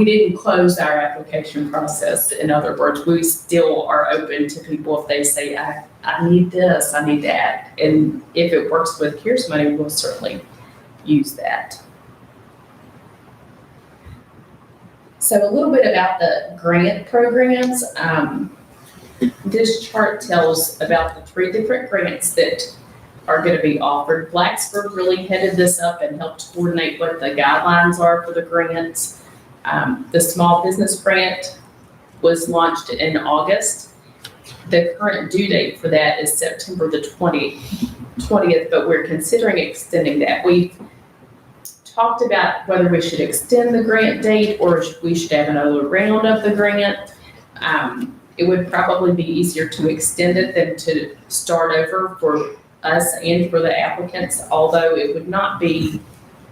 didn't close our application process. In other words, we still are open to people if they say, I need this, I need that. And if it works with CARES money, we'll certainly use that. So a little bit about the grant programs. This chart tells about the 3 different grants that are going to be offered. Blacksburg really headed this up and helped coordinate what the guidelines are for the grants. The small business grant was launched in August. The current due date for that is September the 20th, but we're considering extending that. We've talked about whether we should extend the grant date or we should have another round of the grant. It would probably be easier to extend it than to start over for us and for the applicants, although it would not be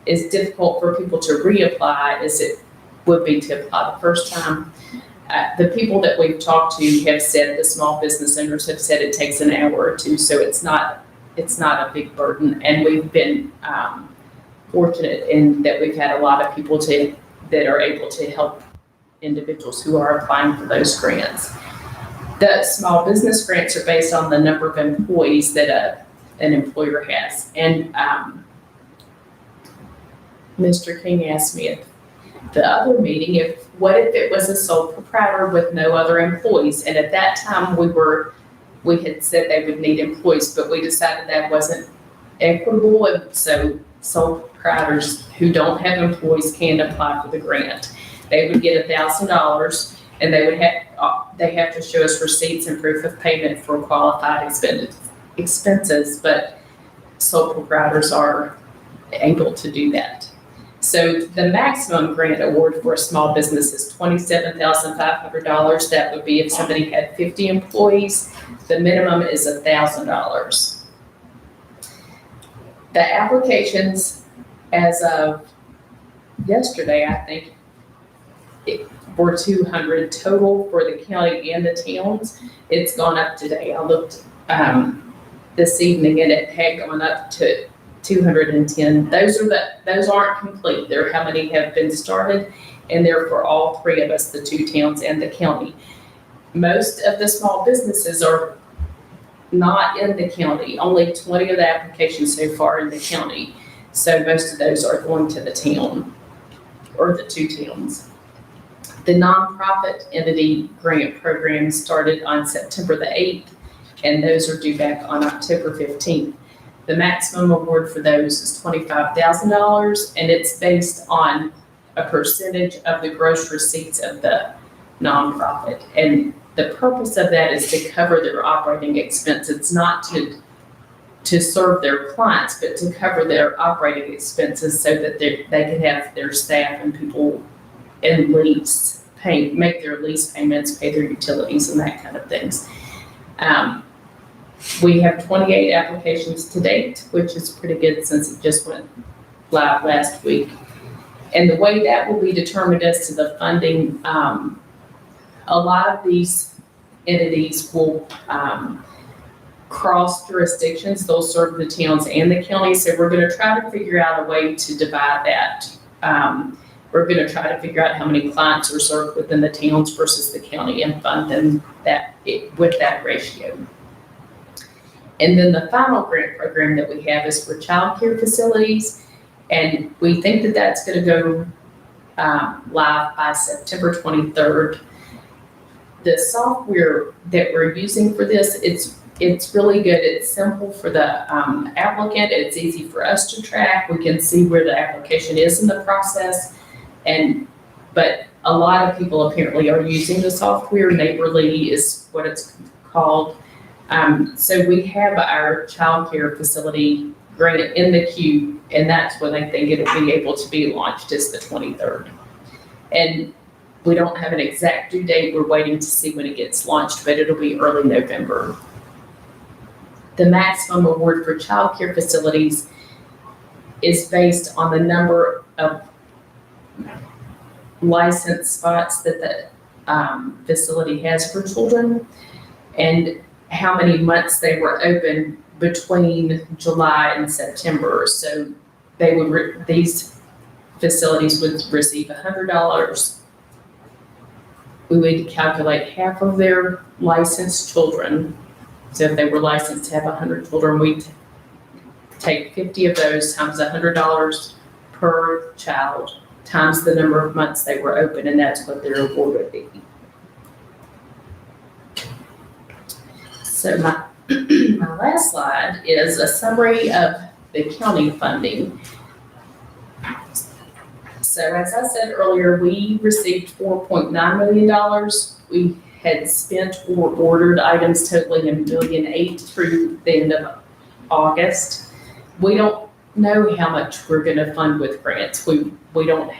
as difficult for people to reapply as it would be to apply the first time. The people that we've talked to have said, the small business owners have said it takes an hour or two, so it's not a big burden. And we've been fortunate in that we've had a lot of people that are able to help individuals who are applying for those grants. The small business grants are based on the number of employees that an employer has. And Mr. King asked me at the other meeting, what if it was a sole proprietor with no other employees? And at that time, we had said they would need employees, but we decided that wasn't equitable. And so sole proprietors who don't have employees can apply for the grant. They would get $1,000, and they have to show us receipts and proof of payment for qualified expenses, but sole proprietors are able to do that. So the maximum grant award for a small business is $27,500. That would be if somebody had 50 employees. The minimum is $1,000. The applications as of yesterday, I think, were 200 total for the county and the towns. It's gone up today. I looked this evening and it had gone up to 210. Those aren't complete. They're how many have been started, and they're for all 3 of us, the 2 towns and the county. Most of the small businesses are not in the county. Only 20 of the applications so far in the county. So most of those are going to the town or the 2 towns. The nonprofit entity grant program started on September the 8th, and those are due back on October 15th. The maximum award for those is $25,000, and it's based on a percentage of the gross receipts of the nonprofit. And the purpose of that is to cover their operating expense. It's not to serve their clients, but to cover their operating expenses so that they can have their staff and people in lease make their lease payments, pay their utilities, and that kind of things. We have 28 applications to date, which is pretty good since it just went live last week. And the way that will be determined as to the funding, a lot of these entities will cross jurisdictions. They'll serve the towns and the counties. So we're going to try to figure out a way to divide that. We're going to try to figure out how many clients are served within the towns versus the county and fund them with that ratio. And then the final grant program that we have is for childcare facilities. And we think that that's going to go live by September 23rd. The software that we're using for this, it's really good. It's simple for the applicant. It's easy for us to track. We can see where the application is in the process. But a lot of people apparently are using the software. Neighborly is what it's called. So we have our childcare facility grant in the queue, and that's when I think it'll be able to be launched, is the 23rd. And we don't have an exact due date. We're waiting to see when it gets launched, but it'll be early November. The maximum award for childcare facilities is based on the number of licensed spots that the facility has for children and how many months they were open between July and September. So they would these facilities would receive $100. We would calculate half of their licensed children. So if they were licensed to have 100 children, we'd take 50 of those times $100 per child times the number of months they were open, and that's what their award would be. So my last slide is a summary of the county funding. So as I said earlier, we received $4.9 million. We had spent or ordered items totaling $1.8 million through the end of August. We don't know how much we're going to fund with grants. We don't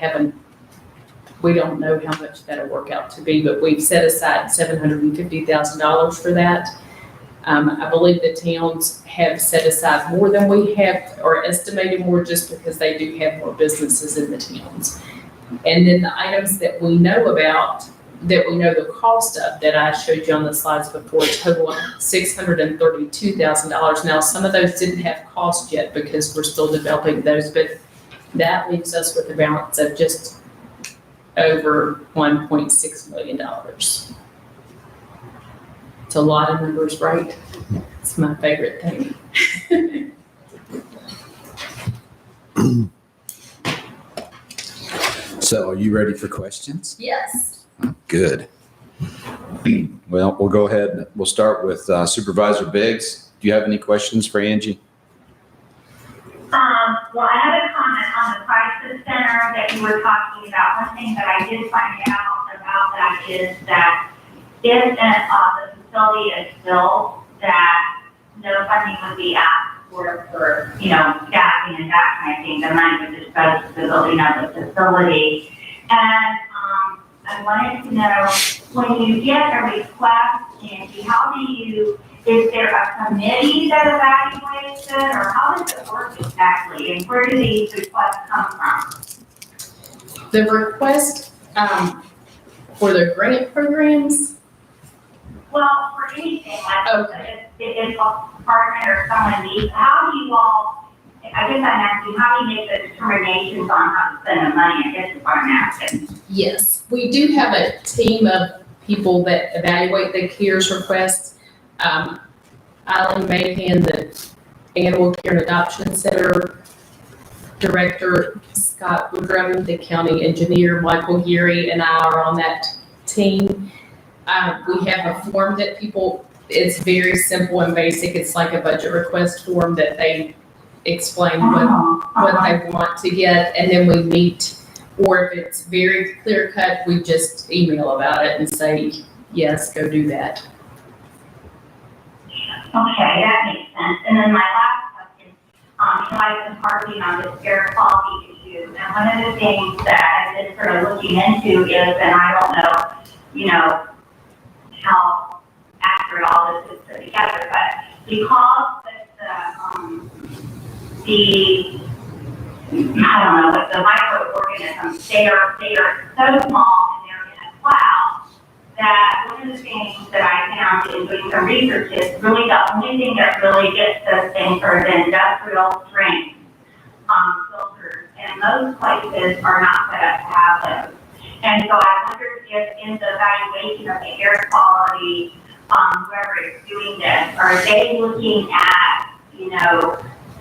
know how much that'll work out to be, but we've set aside $750,000 for that. I believe the towns have set aside more than we have, or estimated more, just because they do have more businesses in the towns. And then the items that we know about, that we know the cost of, that I showed you on the slides before, total $632,000. Now, some of those didn't have cost yet because we're still developing those, but that leaves us with a balance of just over $1.6 million. It's a lot of numbers, right? It's my favorite thing. So are you ready for questions? Yes. Good. Well, we'll go ahead. We'll start with Supervisor Biggs. Do you have any questions for Angie? Well, I had a comment on the crisis center that you were talking about. One thing that I did find out about that is that if the facility is built, that no funding would be asked for staffing and that kind of thing. The money would just go to the building of the facility. And I wanted to know, when you get a request, Angie, is there a committee that evaluates it, or how does it work exactly? And where do these requests come from? The request for the grant programs? Well, for anything, like if a partner or someone needs, how do you all, I guess I'm asking, how do you make the determinations on how to spend the money? I guess is what I'm asking. Yes, we do have a team of people that evaluate the CARES requests. Eileen Mahan, the Animal Care and Adoption Center Director, Scott Woodrum, the county engineer, Michael Geary, and I are on that team. We have a form that it's very simple and basic. It's like a budget request form that they explain what they want to get, and then we meet, or if it's very clear cut, we just email about it and say, yes, go do that. Okay, that makes sense. And then my last question, I've been harping on this air quality issue, and one of the things that I've been sort of looking into is, and I don't know, how accurate all this is put together, but because the microorganisms, they are so small and they're in a cloud, that one of the things that I found in doing some research is really the only thing that really gets those things are the industrial strength filters, and most places are not set up to have those. And so I wondered if in the evaluation of the air quality whoever is doing this, are they looking at,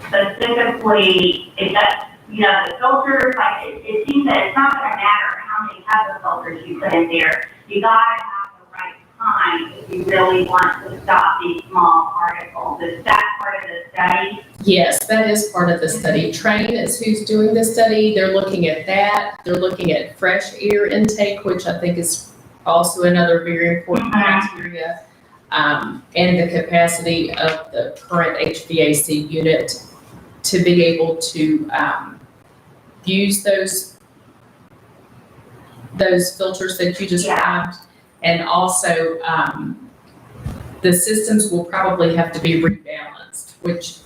specifically, is that, the filters, like, it seems that it's not gonna matter how many types of filters you put in there. You gotta have the right kind if you really want to stop these small particles. Is that part of the study? Yes, that is part of the study. Train is who's doing the study. They're looking at that. They're looking at fresh air intake, which I think is also another very important criteria. And the capacity of the current HVAC unit to be able to use those filters that you described. And also, the systems will probably have to be rebalanced, which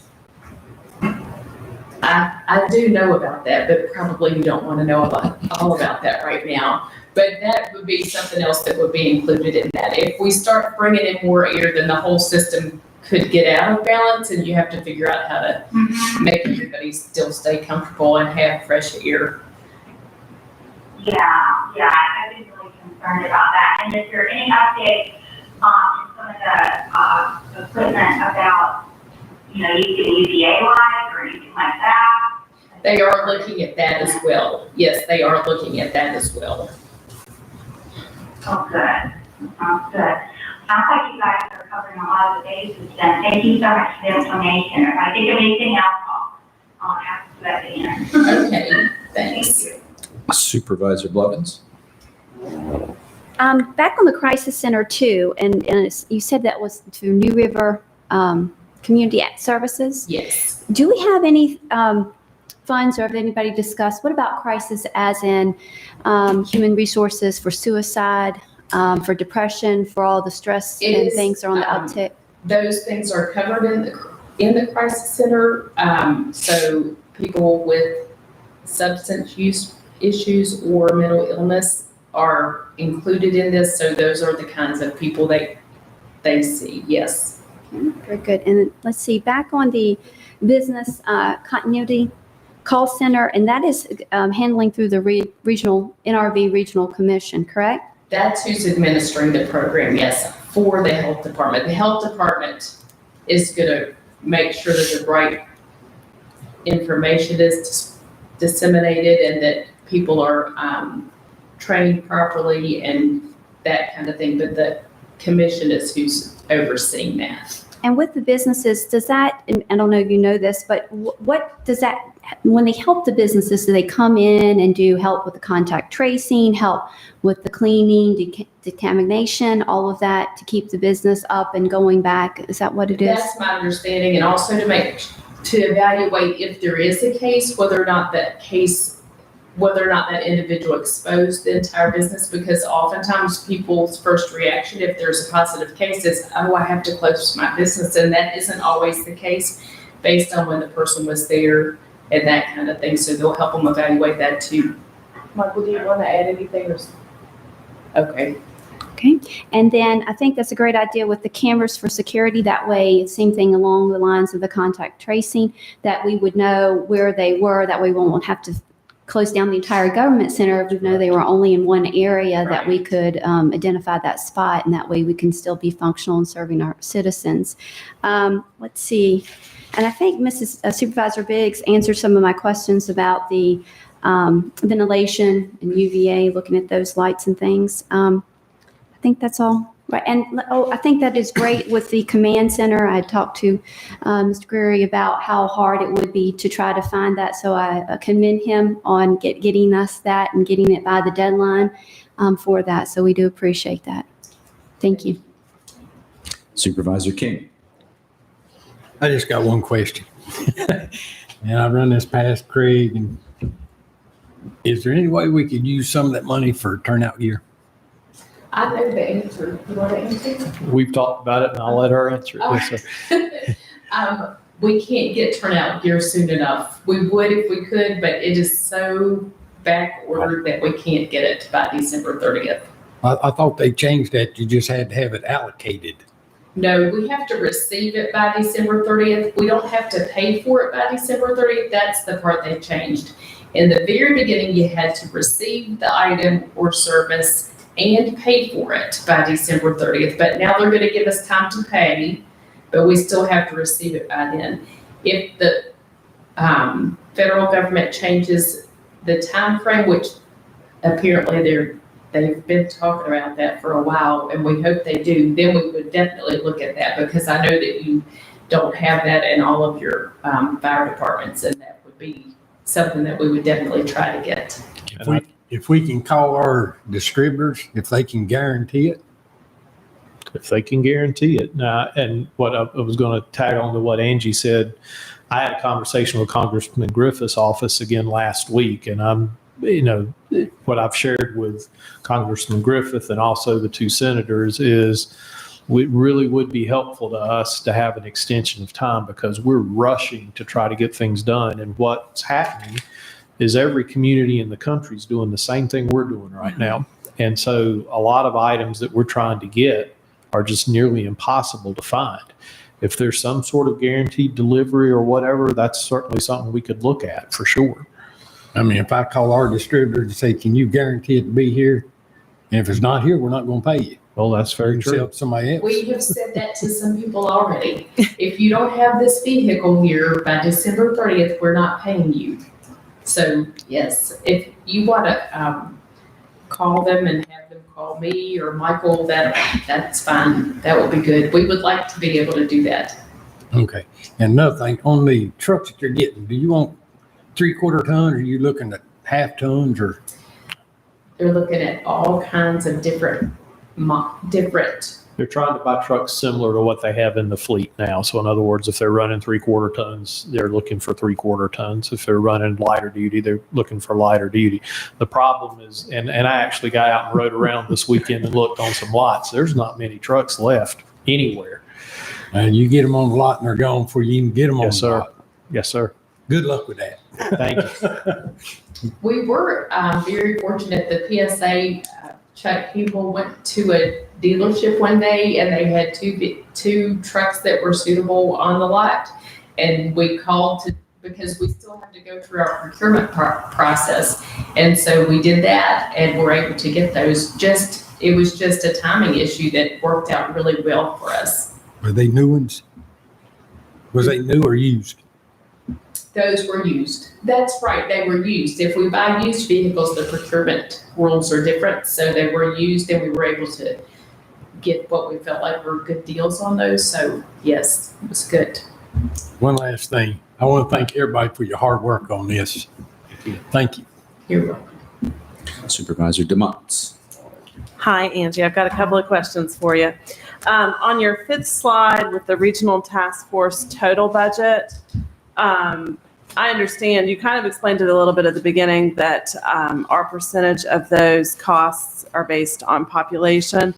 I do know about that, but probably you don't want to know all about that right now. But that would be something else that would be included in that. If we start bringing in more air, then the whole system could get out of balance, and you have to figure out how to make everybody still stay comfortable and have fresh air. Yeah, I've been really concerned about that. And is there any update on some of the equipment about, using UVA lights or anything like that? They are looking at that as well. Yes, they are looking at that as well. Oh, good. Sounds good. Sounds like you guys are covering a lot of the bases then. Thank you so much for the information. If I think of anything else, I'll ask you at the end. Okay, thanks. Thank you. Supervisor Blevins? Back on the crisis center too, and you said that was through New River Community Services. Yes. Do we have any funds, or have anybody discussed, what about crisis as in human resources for suicide, for depression, for all the stress and things are on the uptick? Those things are covered in the crisis center. So people with substance use issues or mental illness are included in this. So those are the kinds of people they see. Yes. Okay, very good. And let's see, back on the business continuity call center, and that is handling through the regional NRV Regional Commission, correct? That's who's administering the program, yes, for the health department. The health department is going to make sure that the right information is disseminated and that people are trained properly and that kind of thing. But the commission is who's overseeing that. And with the businesses, does that, and I don't know if you know this, but what does that, when they help the businesses, do they come in and do help with the contact tracing, help with the cleaning, decontamination, all of that to keep the business up and going back? Is that what it is? That's my understanding. And also to evaluate if there is a case, whether or not that individual exposed the entire business, because oftentimes people's first reaction, if there's a positive case, is, oh, I have to close my business. And that isn't always the case based on when the person was there and that kind of thing. So they'll help them evaluate that too. Michael, do you want to add anything? Okay. Okay. And then I think that's a great idea with the cameras for security. That way, same thing along the lines of the contact tracing, that we would know where they were. That way we won't have to close down the entire government center if we know they were only in one area, that we could identify that spot, and that way we can still be functional and serving our citizens. Let's see. And I think Mrs. Supervisor Biggs answered some of my questions about the ventilation and UVA, looking at those lights and things. I think that's all. Right. And I think that is great with the command center. I talked to Mr. Greery about how hard it would be to try to find that. So I commend him on getting us that and getting it by the deadline for that. So we do appreciate that. Thank you. Supervisor King? I just got one question. And I run this past Craig. And is there any way we could use some of that money for turnout gear? I know the answer. You want to answer? We've talked about it, and I'll let her answer it. Yes, sir. We can't get turnout gear soon enough. We would if we could, but it is so back ordered that we can't get it by December 30th. I thought they changed that. You just had to have it allocated. No, we have to receive it by December 30th. We don't have to pay for it by December 30th. That's the part they changed. In the very beginning, you had to receive the item or service and paid for it by December 30th, but now they're gonna give us time to pay, but we still have to receive it by then. If the federal government changes the time frame, which apparently they've been talking about that for a while, and we hope they do, then we would definitely look at that, because I know that you don't have that in all of your fire departments, and that would be something that we would definitely try to get. If we can call our distributors, if they can guarantee it. If they can guarantee it. Now, and what I was going to tag on to what Angie said, I had a conversation with Congressman Griffith's office again last week, and what I've shared with Congressman Griffith and also the two senators is it really would be helpful to us to have an extension of time, because we're rushing to try to get things done. And what's happening is every community in the country is doing the same thing we're doing right now. And so a lot of items that we're trying to get are just nearly impossible to find. If there's some sort of guaranteed delivery or whatever, that's certainly something we could look at for sure. I mean, if I call our distributor and say, can you guarantee it to be here? And if it's not here, we're not going to pay you. Well, that's very true. Sell it to somebody else. We have said that to some people already. If you don't have this vehicle here by December 30th, we're not paying you. So yes, if you want to call them and have them call me or Michael, that's fine. That would be good. We would like to be able to do that. Okay. And another thing, on the trucks that you're getting, do you want 3/4 tons, or are you looking at half tons, or? They're looking at all kinds of different. They're trying to buy trucks similar to what they have in the fleet now. So in other words, if they're running 3/4 tons, they're looking for 3/4 tons. If they're running lighter duty, they're looking for lighter duty. The problem is, and I actually got out and rode around this weekend and looked on some lots. There's not many trucks left anywhere. And you get them on the lot and they're gone before you even get them on Yes, the sir. lot. Yes, sir. Good luck with that. Thank you. We were very fortunate. The PSA Chuck Hubel went to a dealership one day, and they had two trucks that were suitable on the lot. And we called because we still have to go through our procurement process. And so we did that, and we're able to get those. It was just a timing issue that worked out really well for us. Were they new ones? Was they new or used? Those were used. That's right, they were used. If we buy used vehicles, the procurement rules are different. So they were used, and we were able to get what we felt like were good deals on those. So yes, it was good. One last thing. I want to thank everybody for your hard work on this. Thank you. You're welcome. Supervisor DeMonts. Hi, Angie. I've got a couple of questions for you. On your fifth slide with the regional task force total budget, I understand you kind of explained it a little bit at the beginning that our percentage of those costs are based on population.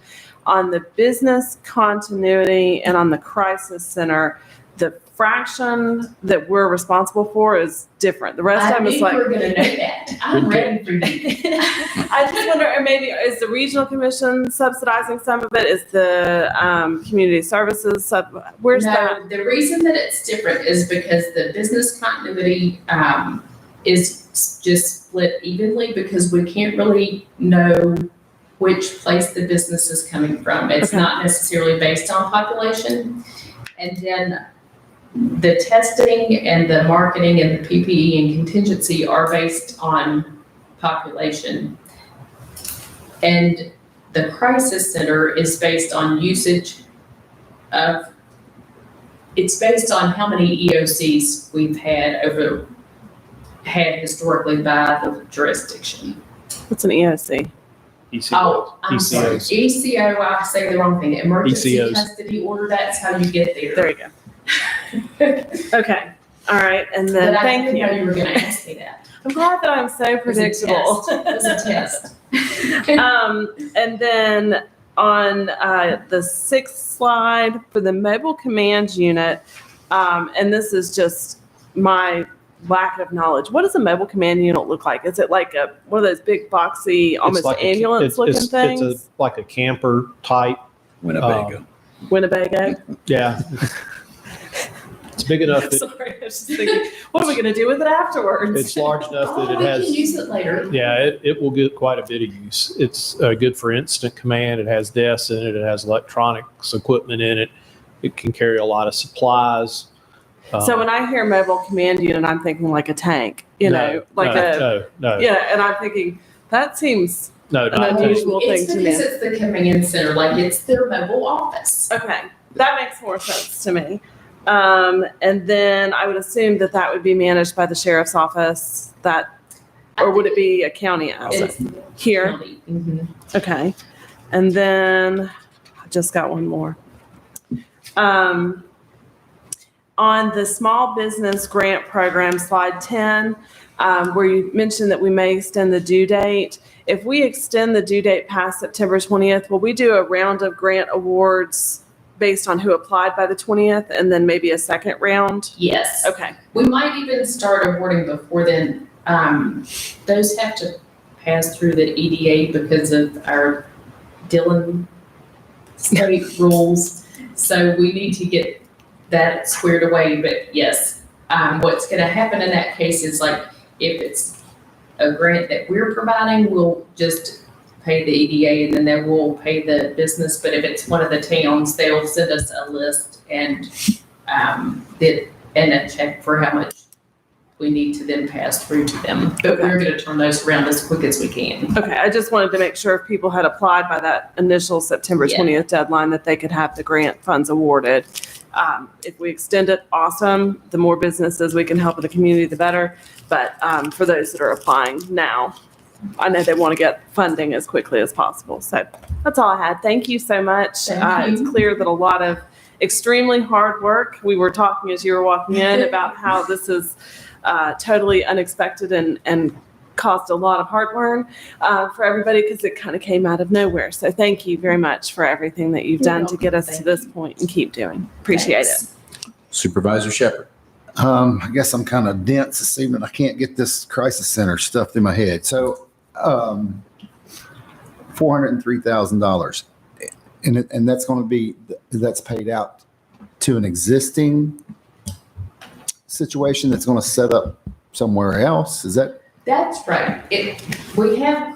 On the business continuity and on the crisis center, the fraction that we're responsible for is different. The rest of them is like. I knew you were going to know that. I'm ready for you. I just wonder, or maybe is the regional commission subsidizing some of it? Is the community services where's that? The reason that it's different is because the business continuity is just split evenly, because we can't really know which place the business is coming from. It's not necessarily based on population. And then the testing and the marketing and the PPE and contingency are based on population. And the crisis center is based on usage of, it's based on how many EOCs we've had historically by the jurisdiction. What's an EOC? Oh, I'm sorry. ECO, I say the wrong thing. Emergency ECOs. custody order, that's how you get there. There you go. Okay. All right. And then But I thank didn't know you. you were going to ask me that. I'm glad that I'm so predictable. It was a test. And then on the sixth slide for the mobile command unit, and this is just my lack of knowledge. What does a mobile command unit look like? Is it like one of those big boxy, almost like ambulance looking things? It's like a camper type. Winnebago. Winnebago? Yeah. It's big enough that Sorry, I was just thinking, what are we going to do with it afterwards? it's large enough that Oh, it we has. can use it later. Yeah, it will get quite a bit of use. It's good for instant command. It has desks in it. It has electronics equipment in it. It can carry a lot of supplies. So when I hear mobile command unit, I'm thinking like a tank, no, yeah, and I'm thinking that seems no, an not unusual thing It's to me. because it's the command center, like it's their mobile office. Okay, that makes more sense to me. And then I would assume that that would be managed by the sheriff's office. Or would it be a county asset It's here? Mhm. Okay, and then I just got one more. On the small business grant program, slide 10, where you mentioned that we may extend the due date. If we extend the due date past September 20th, will we do a round of grant awards based on who applied by the 20th and then maybe a second round? Yes. Okay. We might even start awarding before then. Those have to pass through the EDA because of our Dillon state rules. So we need to get that squared away. But yes, what's going to happen in that case is like if it's a grant that we're providing, we'll just pay the EDA and then they will pay the business. But if it's one of the towns, they'll send us a list and a check for how much we need to then pass through to them. But we're going to turn those around as quick as we can. Okay, I just wanted to make sure if people had applied by that initial September Yeah. 20th deadline that they could have the grant funds awarded. If we extend it, awesome. The more businesses we can help in the community, the better. But for those that are applying now, I know they want to get funding as quickly as possible. So that's all I had. Thank you so much. Thank you. It's clear that a lot of extremely hard work. We were talking as you were walking in about how this is totally unexpected and caused a lot of heartburn for everybody because it kind of came out of nowhere. So thank you very much for everything that you've You're done to get us welcome. to this point and keep doing. Appreciate it. Thanks. Supervisor Shepherd. I guess I'm kind of dense this evening. I can't get this crisis center stuffed in my head. So, $403,000. And that's going to be, that's paid out to an existing situation that's going to set up somewhere else. Is that? That's right. We have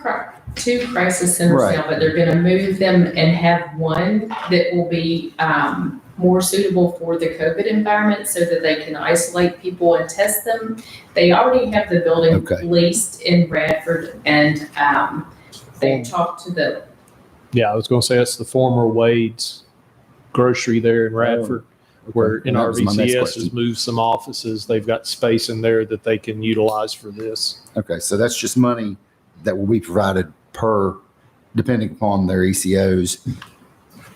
two crisis centers Right. now, but they're going to move them and have one that will be more suitable for the COVID environment so that they can isolate people and test them. They already have the building Okay. leased in Bradford and they talked to the, Yeah, I was going to say that's the former Wade's grocery there in Radford, where That was my next NRVCS question. has moved some offices. They've got space in there that they can utilize for this. Okay, so that's just money that will be provided depending upon their ECOs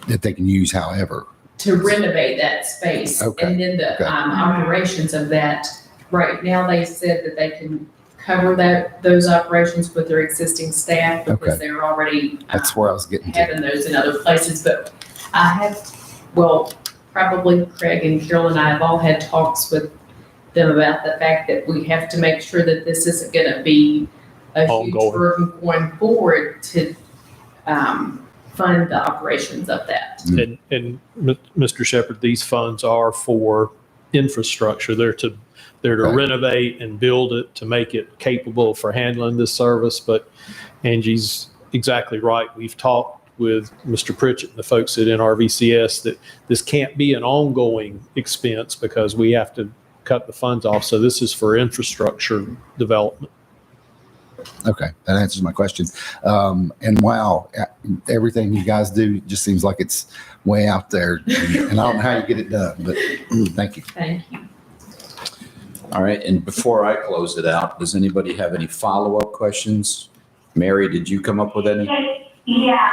that they can use however. to renovate that space. Okay. And then the Okay. operations of that, right now they said that they can cover those operations with their existing staff because Okay. they're already That's where I was getting to. having those in other places. But I have, probably Craig and Carol and I have all had talks with them about the fact that we have to make sure that this isn't going to be a huge Ongoing. burden going forward to fund the operations of that. And Mr. Shepherd, these funds are for infrastructure. They're to Right. renovate and build it to make it capable for handling this service. But Angie's exactly right. We've talked with Mr. Pritchett and the folks at NRVCS that this can't be an ongoing expense because we have to cut the funds off. So this is for infrastructure development. Okay, that answers my question. And wow, everything you guys do just seems like it's way out there. And I don't know how you get it done, but thank you. Thank you. All right, and before I close it out, does anybody have any follow-up questions? Mary, did you come up with any? Yeah,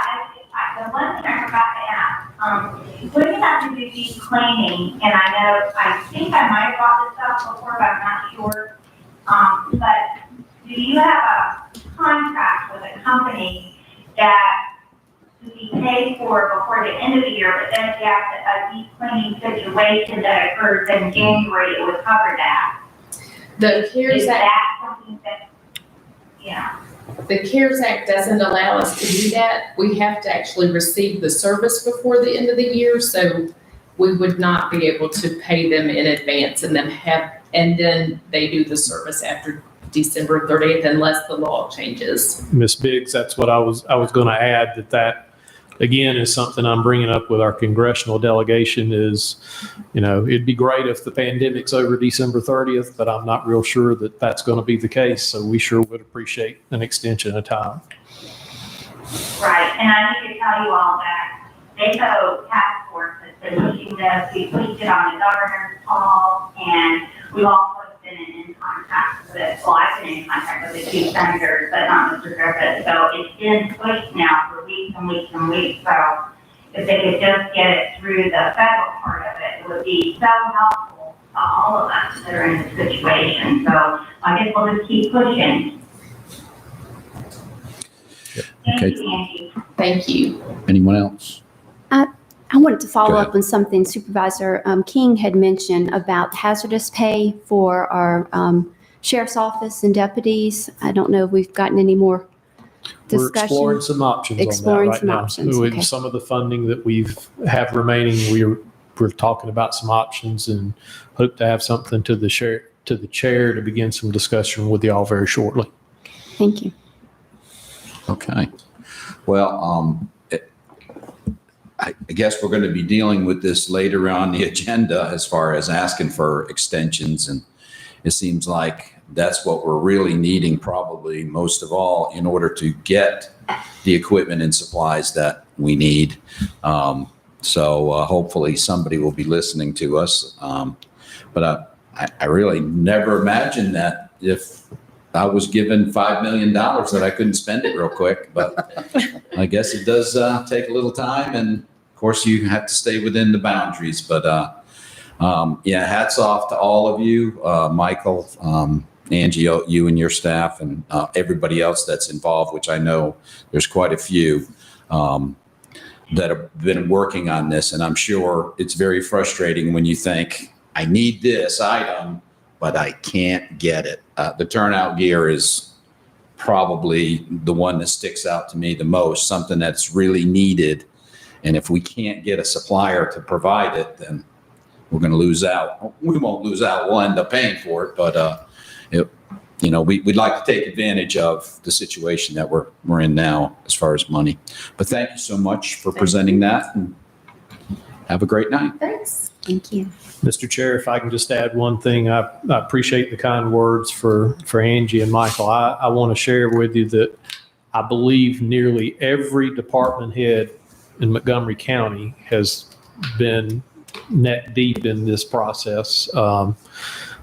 the one thing I forgot to ask, what about the deep cleaning? And I think I might have brought this up before, but I'm not sure. But do you have a contract with a company that to be paid for before the end of the year, but then if you have a deep cleaning situation that occurs in January, it would cover that? The CARES Is Act, that something that, yeah? the CARES Act doesn't allow us to do that. We have to actually receive the service before the end of the year. So we would not be able to pay them in advance and then they do the service after December 30th unless the law changes. Ms. Biggs, that's what I was going to add, that again is something I'm bringing up with our congressional delegation is, it'd be great if the pandemic's over December 30th, but I'm not real sure that that's going to be the case. So we sure would appreciate an extension of time. Right, and I need to tell you all that NACO task force has been pushing this. We pushed it on the governor's call, and we've also been in contact with, I've been in contact with the two senators, but not Mr. Griffith. So it's been pushed now for weeks and weeks and weeks. So if they could just get it through the federal part of it, it would be so helpful to all of us that are in this situation. So I guess we'll just keep pushing. Thank you, Angie. Thank you. Anyone else? I wanted to Go follow ahead. up on something Supervisor King had mentioned about hazardous pay for our sheriff's office and deputies. I don't know if we've gotten any more We're discussion. exploring some options Exploring on that right some now. options, With okay. some of the funding that have remaining, we're talking about some options and hope to have something to the chair to begin some discussion with y'all very shortly. Thank you. Okay. Well, I guess we're going to be dealing with this later on the agenda as far as asking for extensions. And it seems like that's what we're really needing probably most of all in order to get the equipment and supplies that we need. So hopefully somebody will be listening to us. But I really never imagined that if I was given $5 million that I couldn't spend it real quick. But I guess it does take a little time. And of course you have to stay within the boundaries. But yeah, hats off to all of you, Michael, Angie, you and your staff, and everybody else that's involved, which I know there's quite a few that have been working on this. And I'm sure it's very frustrating when you think, I need this item, but I can't get it. The turnout gear is probably the one that sticks out to me the most, something that's really needed. And if we can't get a supplier to provide it, then we're going to lose out. We won't lose out. We'll end up paying for it. But, we'd like to take advantage of the situation that we're in now as far as money. But thank you so much for presenting that. And have a great night. Thanks. Thank you. Mr. Chair, if I can just add one thing, I appreciate the kind words for Angie and Michael. I want to share with you that I believe nearly every department head in Montgomery County has been neck deep in this process.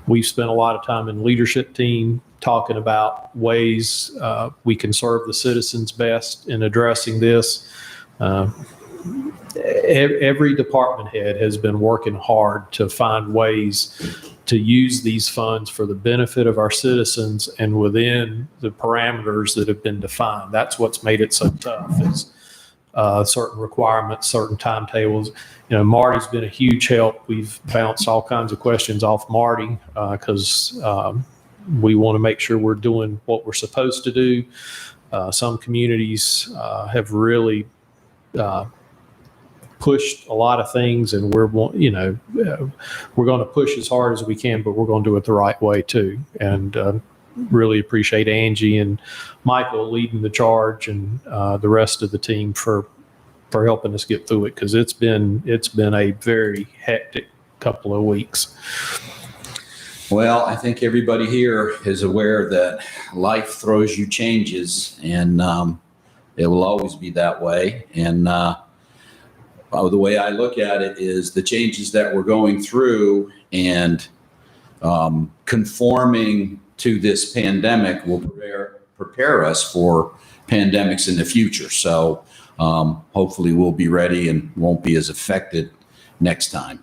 We've spent a lot of time in leadership team talking about ways we can serve the citizens best in addressing this. Every department head has been working hard to find ways to use these funds for the benefit of our citizens and within the parameters that have been defined. That's what's made it so tough, is certain requirements, certain timetables. Marty's been a huge help. We've bounced all kinds of questions off Marty because we want to make sure we're doing what we're supposed to do. Some communities have really pushed a lot of things, and we're going to push as hard as we can, but we're going to do it the right way too. And really appreciate Angie and Michael leading the charge, and the rest of the team for helping us get through it, because it's been a very hectic couple of weeks. Well, I think everybody here is aware that life throws you changes, and it will always be that way. And the way I look at it is the changes that we're going through and conforming to this pandemic will prepare us for pandemics in the future. So hopefully we'll be ready and won't be as affected next time,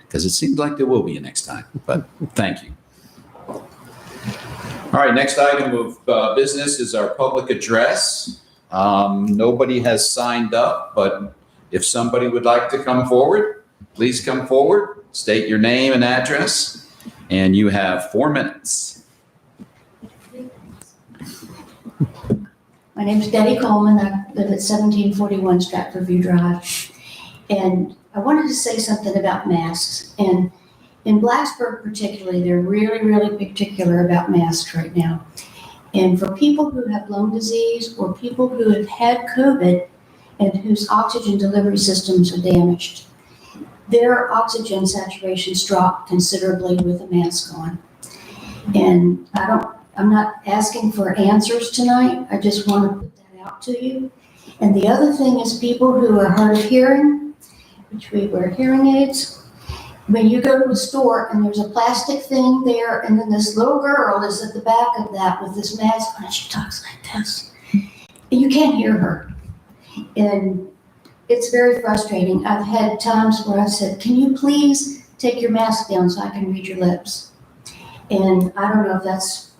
because it seems like there will be a next time. But thank you. All right, next item of business is our public address. Nobody has signed up, but if somebody would like to come forward, please come forward, state your name and address, and you have 4 minutes. My name is Debbie Coleman. I live at 1741 Stratford View Drive. And I wanted to say something about masks. And in Blacksburg particularly, they're really, really particular about masks right now. And for people who have lung disease or people who have had COVID and whose oxygen delivery systems are damaged, their oxygen saturations drop considerably with a mask on. And I'm not asking for answers tonight. I just want to put that out to you. And the other thing is people who are hard of hearing, which we wear hearing aids. When you go to a store and there's a plastic thing there, and then this little girl is at the back of that with this mask on, and she talks like this. And you can't hear her. And it's very frustrating. I've had times where I said, can you please take your mask down so I can read your lips? And I don't know if that's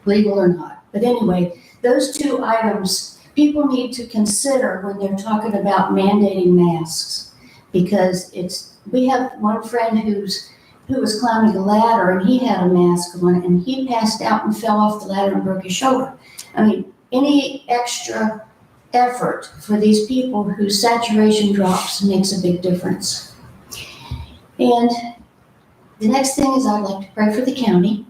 legal or not. But anyway, those two items people need to consider when they're talking about mandating masks, because we have one friend who was climbing a ladder and he had a mask on and he passed out and fell off the ladder and broke his shoulder. I mean, any extra effort for these people whose saturation drops makes a big difference. And the next thing is I'd like to pray for the county,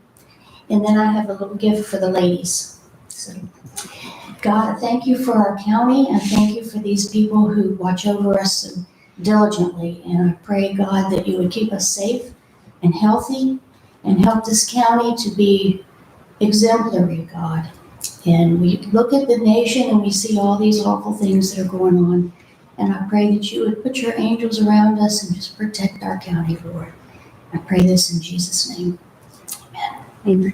and then I have a little gift for the ladies. So, God, I thank you for our county, and thank you for these people who watch over us so diligently. And I pray, God, that you would keep us safe and healthy and help this county to be exemplary, God. And we look at the nation and we see all these awful things that are going on. And I pray that you would put your angels around us and just protect our county, Lord. I pray this in Jesus' name. Amen.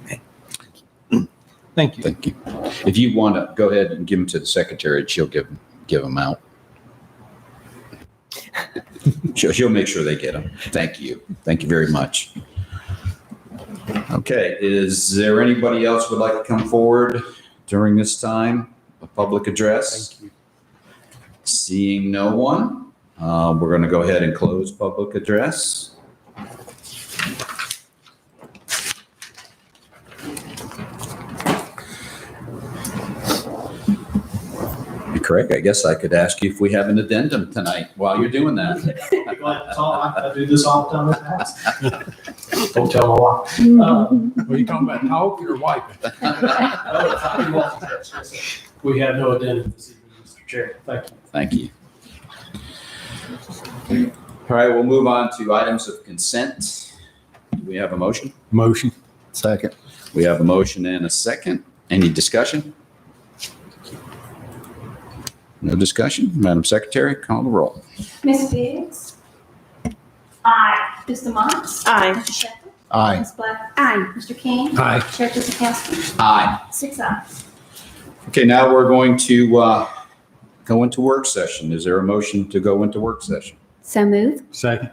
Amen. Thank you. Thank you. If you want to go ahead and give them to the secretary, she'll give them out. She'll make sure they get them. Thank you. Thank you very much. Okay. Is there anybody else who would like to come forward during this time of public address? Thank you. Seeing no one, we're going to go ahead and close public address. Craig, I guess I could ask you if we have an addendum tonight while you're doing that. I do this all the time at the house. Don't tell my wife. Were you talking about talking or wiping? We have no addendum this evening, Mr. Chair. Thank you. Thank you. All right, we'll move on to items of consent. Do we have a motion? Motion. Second. We have a motion and a second. Any discussion? No discussion. Madam Secretary, call the roll. Ms. Biggs? Aye. Mr. Motts? Aye. Mr. Shepherd? Aye. Ms. Black? Aye. Mr. King? Aye. Chair Christiansburg? Aye. 6 ayes. Okay, now we're going to go into work session. Is there a motion to go into work session? So moved. Second.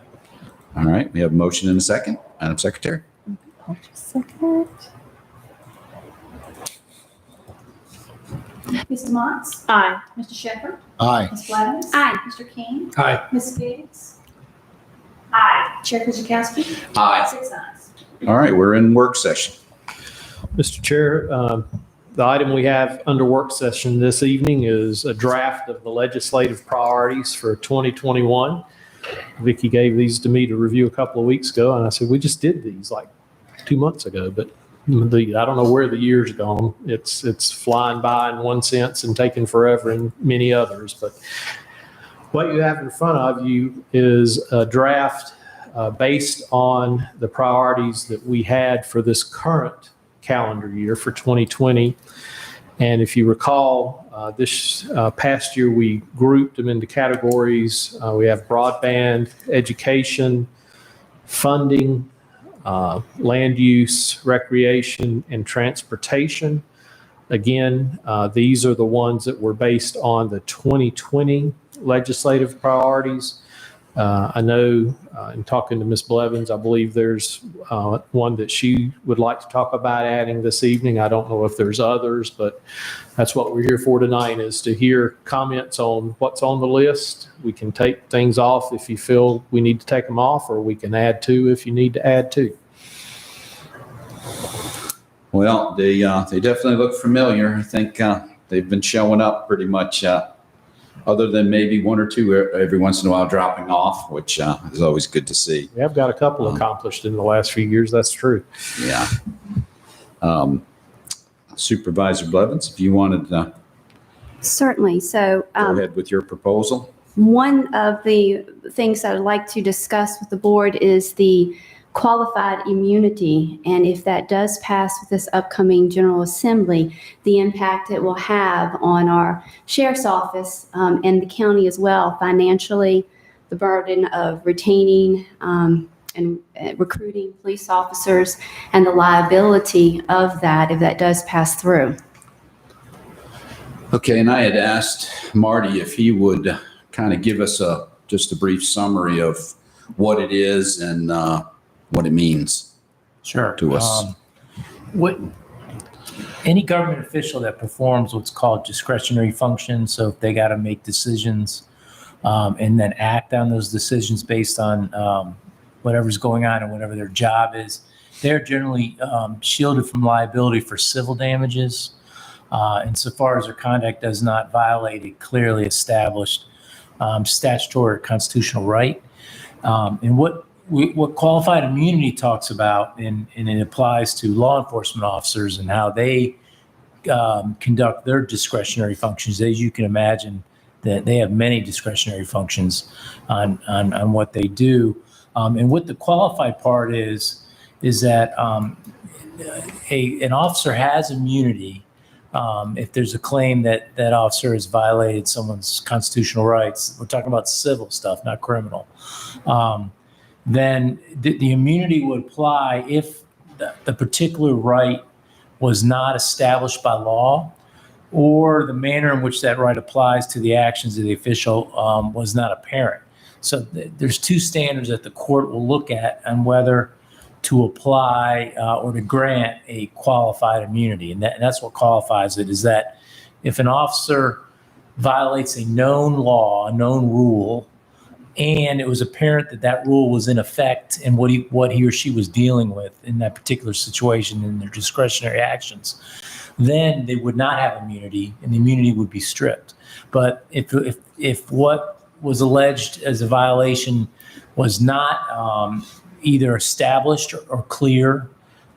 All right, we have a motion and a second. Madam Secretary? Second. Mr. Motts? Aye. Mr. Shepherd? Aye. Ms. Black? Aye. Mr. King? Aye. Ms. Biggs? Aye. Chair Christiansburg? Aye. 6 ayes. All right, we're in work session. Mr. Chair, the item we have under work session this evening is a draft of the legislative priorities for 2021. Vicki gave these to me to review a couple of weeks ago, and I said, we just did these like 2 months ago, but I don't know where the year's gone. It's flying by in one sense and taking forever in many others. But what you have in front of you is a draft based on the priorities that we had for this current calendar year for 2020. And if you recall, this past year we grouped them into categories. We have broadband, education, funding, land use, recreation, and transportation. Again, these are the ones that were based on the 2020 legislative priorities. I know in talking to Ms. Blevins, I believe there's one that she would like to talk about adding this evening. I don't know if there's others, but that's what we're here for tonight, is to hear comments on what's on the list. We can take things off if you feel we need to take them off, or we can add to if you need to add to. Well, they definitely look familiar. I think they've been showing up pretty much other than maybe one or two every once in a while dropping off, which is always good to see. We have got a couple accomplished in the last few years. That's true. Yeah. Supervisor Blevins, if you wanted to Certainly. So go ahead with your proposal. one of the things that I'd like to discuss with the board is the qualified immunity, and if that does pass with this upcoming General Assembly, the impact it will have on our sheriff's office and the county as well financially, the burden of retaining and recruiting police officers, and the liability of that if that does pass through. Okay, and I had asked Marty if he would kind of give us just a brief summary of what it is and what it means Sure. to us. Any government official that performs what's called discretionary functions, so if they got to make decisions and then act on those decisions based on whatever's going on and whatever their job is, they're generally shielded from liability for civil damages, insofar as their conduct does not violate a clearly established statutory or constitutional right. And what qualified immunity talks about, and it applies to law enforcement officers and how they conduct their discretionary functions. As you can imagine, that they have many discretionary functions on what they do. And what the qualified part is that an officer has immunity if there's a claim that that officer has violated someone's constitutional rights. We're talking about civil stuff, not criminal. Then the immunity would apply if the particular right was not established by law, or the manner in which that right applies to the actions of the official was not apparent. So there's two standards that the court will look at on whether to apply or to grant a qualified immunity. And that's what qualifies it, is that if an officer violates a known law, a known rule, and it was apparent that that rule was in effect in what he or she was dealing with in that particular situation in their discretionary actions, then they would not have immunity, and the immunity would be stripped. But if what was alleged as a violation was not either established or clear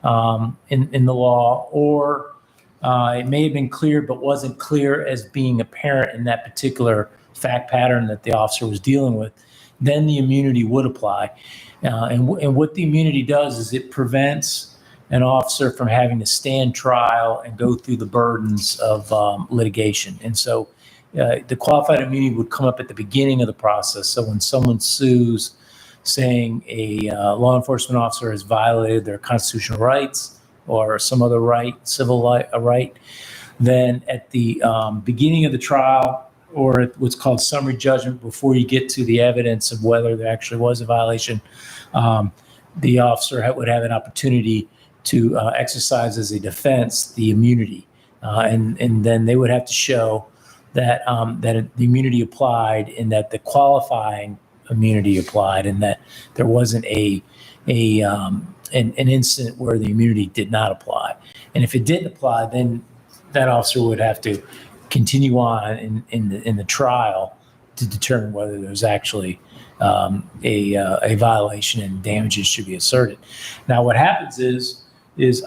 in the law, or it may have been clear but wasn't clear as being apparent in that particular fact pattern that the officer was dealing with, then the immunity would apply. And what the immunity does is it prevents an officer from having to stand trial and go through the burdens of litigation. And so the qualified immunity would come up at the beginning of the process. So when someone sues saying a law enforcement officer has violated their constitutional rights or some other right, civil right, then at the beginning of the trial, or at what's called summary judgment, before you get to the evidence of whether there actually was a violation, the officer would have an opportunity to exercise as a defense the immunity. And then they would have to show that the immunity applied, and that the qualifying immunity applied, and that there wasn't an incident where the immunity did not apply. And if it didn't apply, then that officer would have to continue on in the trial to determine whether there's actually a violation and damages should be asserted. Now, what happens is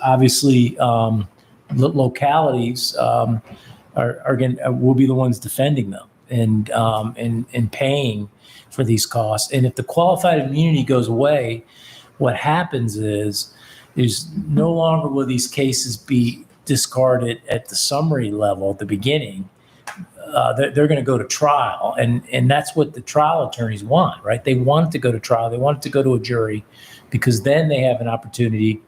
obviously localities will be the ones defending them and paying for these costs. And if the qualified immunity goes away, what happens is no longer will these cases be discarded at the summary level at the beginning. They're going to go to trial, and that's what the trial attorneys want, right? They want to go to trial. They want it to go to a jury, because then they have an opportunity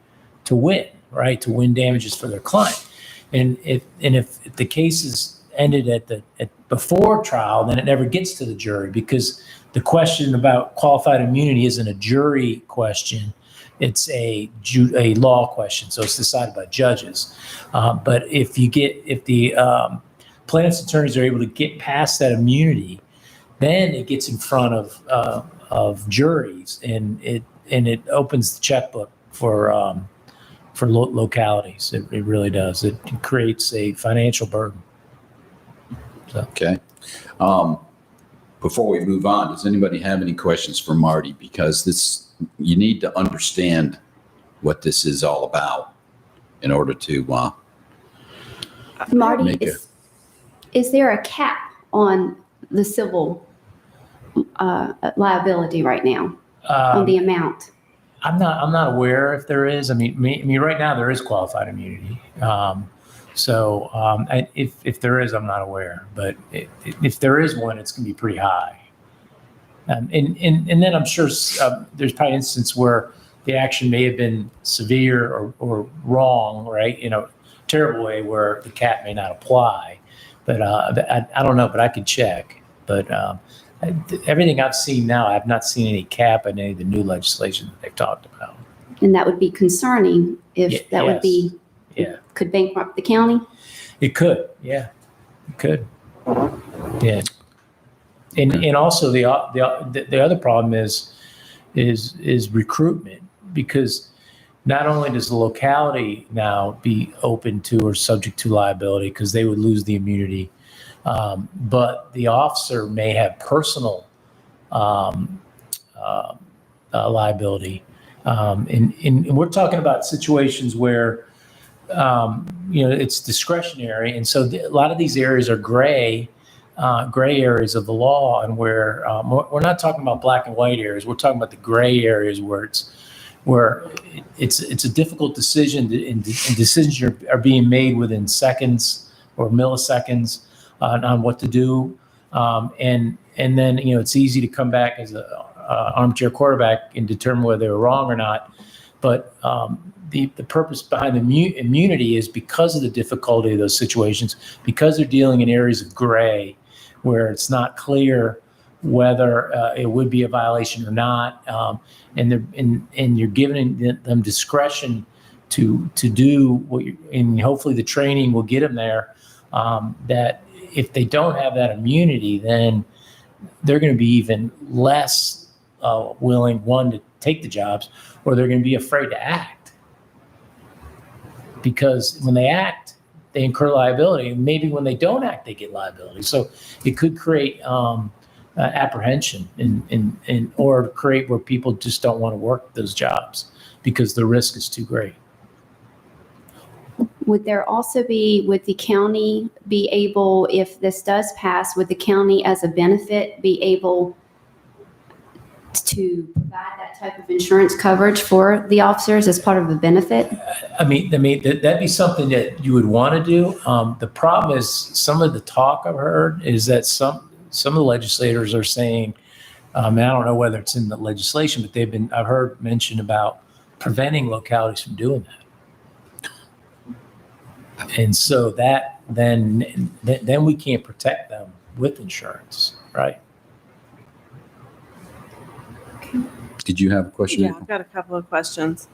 to win, right? To win damages for their client. And if the case is ended at before trial, then it never gets to the jury, because the question about qualified immunity isn't a jury question. It's a law question, so it's decided by judges. But if the plaintiff's attorneys are able to get past that immunity, then it gets in front of juries, and it opens the checkbook for localities. It really does. It creates a financial burden. Okay. Before we move on, does anybody have any questions for Marty? Because you need to understand what this is all about in order to Marty, make is there a cap on the civil liability right now on the amount? I'm not aware if there is. I mean, right now there is qualified immunity. If there is, I'm not aware. But if there is one, it's going to be pretty high. And then I'm sure there's probably an instance where the action may have been severe or wrong, right? Terrible way where the cap may not apply. But I don't know, but I could check. But everything I've seen now, I've not seen any cap in any of the new legislation that they've talked about. And that would be concerning if that would be, could bankrupt the county? It could, yeah, it could. Yeah. And also the other problem is recruitment, because not only does the locality now be open to or subject to liability because they would lose the immunity, but the officer may have personal liability. And we're talking about situations where, it's discretionary. And so a lot of these areas are gray areas of the law, and where we're not talking about black and white areas. We're talking about the gray areas where it's a difficult decision, and decisions are being made within seconds or milliseconds on what to do. And then, it's easy to come back as an armchair quarterback and determine whether they were wrong or not. But the purpose behind the immunity is because of the difficulty of those situations, because they're dealing in areas of gray where it's not clear whether it would be a violation or not. And you're giving them discretion to do what and hopefully the training will get them there, that if they don't have that immunity, then they're going to be even less willing, one, to take the jobs, or they're going to be afraid to act. Because when they act, they incur liability. And maybe when they don't act, they get liability. So it could create apprehension and or create where people just don't want to work those jobs because the risk is too great. Would the county be able, if this does pass, would the county as a benefit be able to provide that type of insurance coverage for the officers as part of a benefit? I mean, that'd be something that you would want to do. The problem is some of the talk I've heard is that some of the legislators are saying, and I don't know whether it's in the legislation, but I've heard mention about preventing localities from doing that. And so that then we can't protect them with insurance, right? Did you have a question? Yeah, I've got a couple of questions.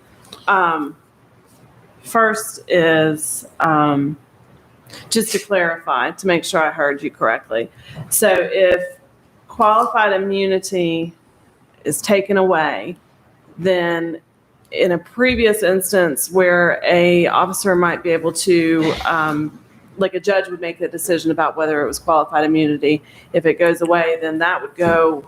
First is just to clarify, to make sure I heard you correctly. So if qualified immunity is taken away, then in a previous instance where a officer might be able to, like a judge would make the decision about whether it was qualified immunity, if it goes away, then that would go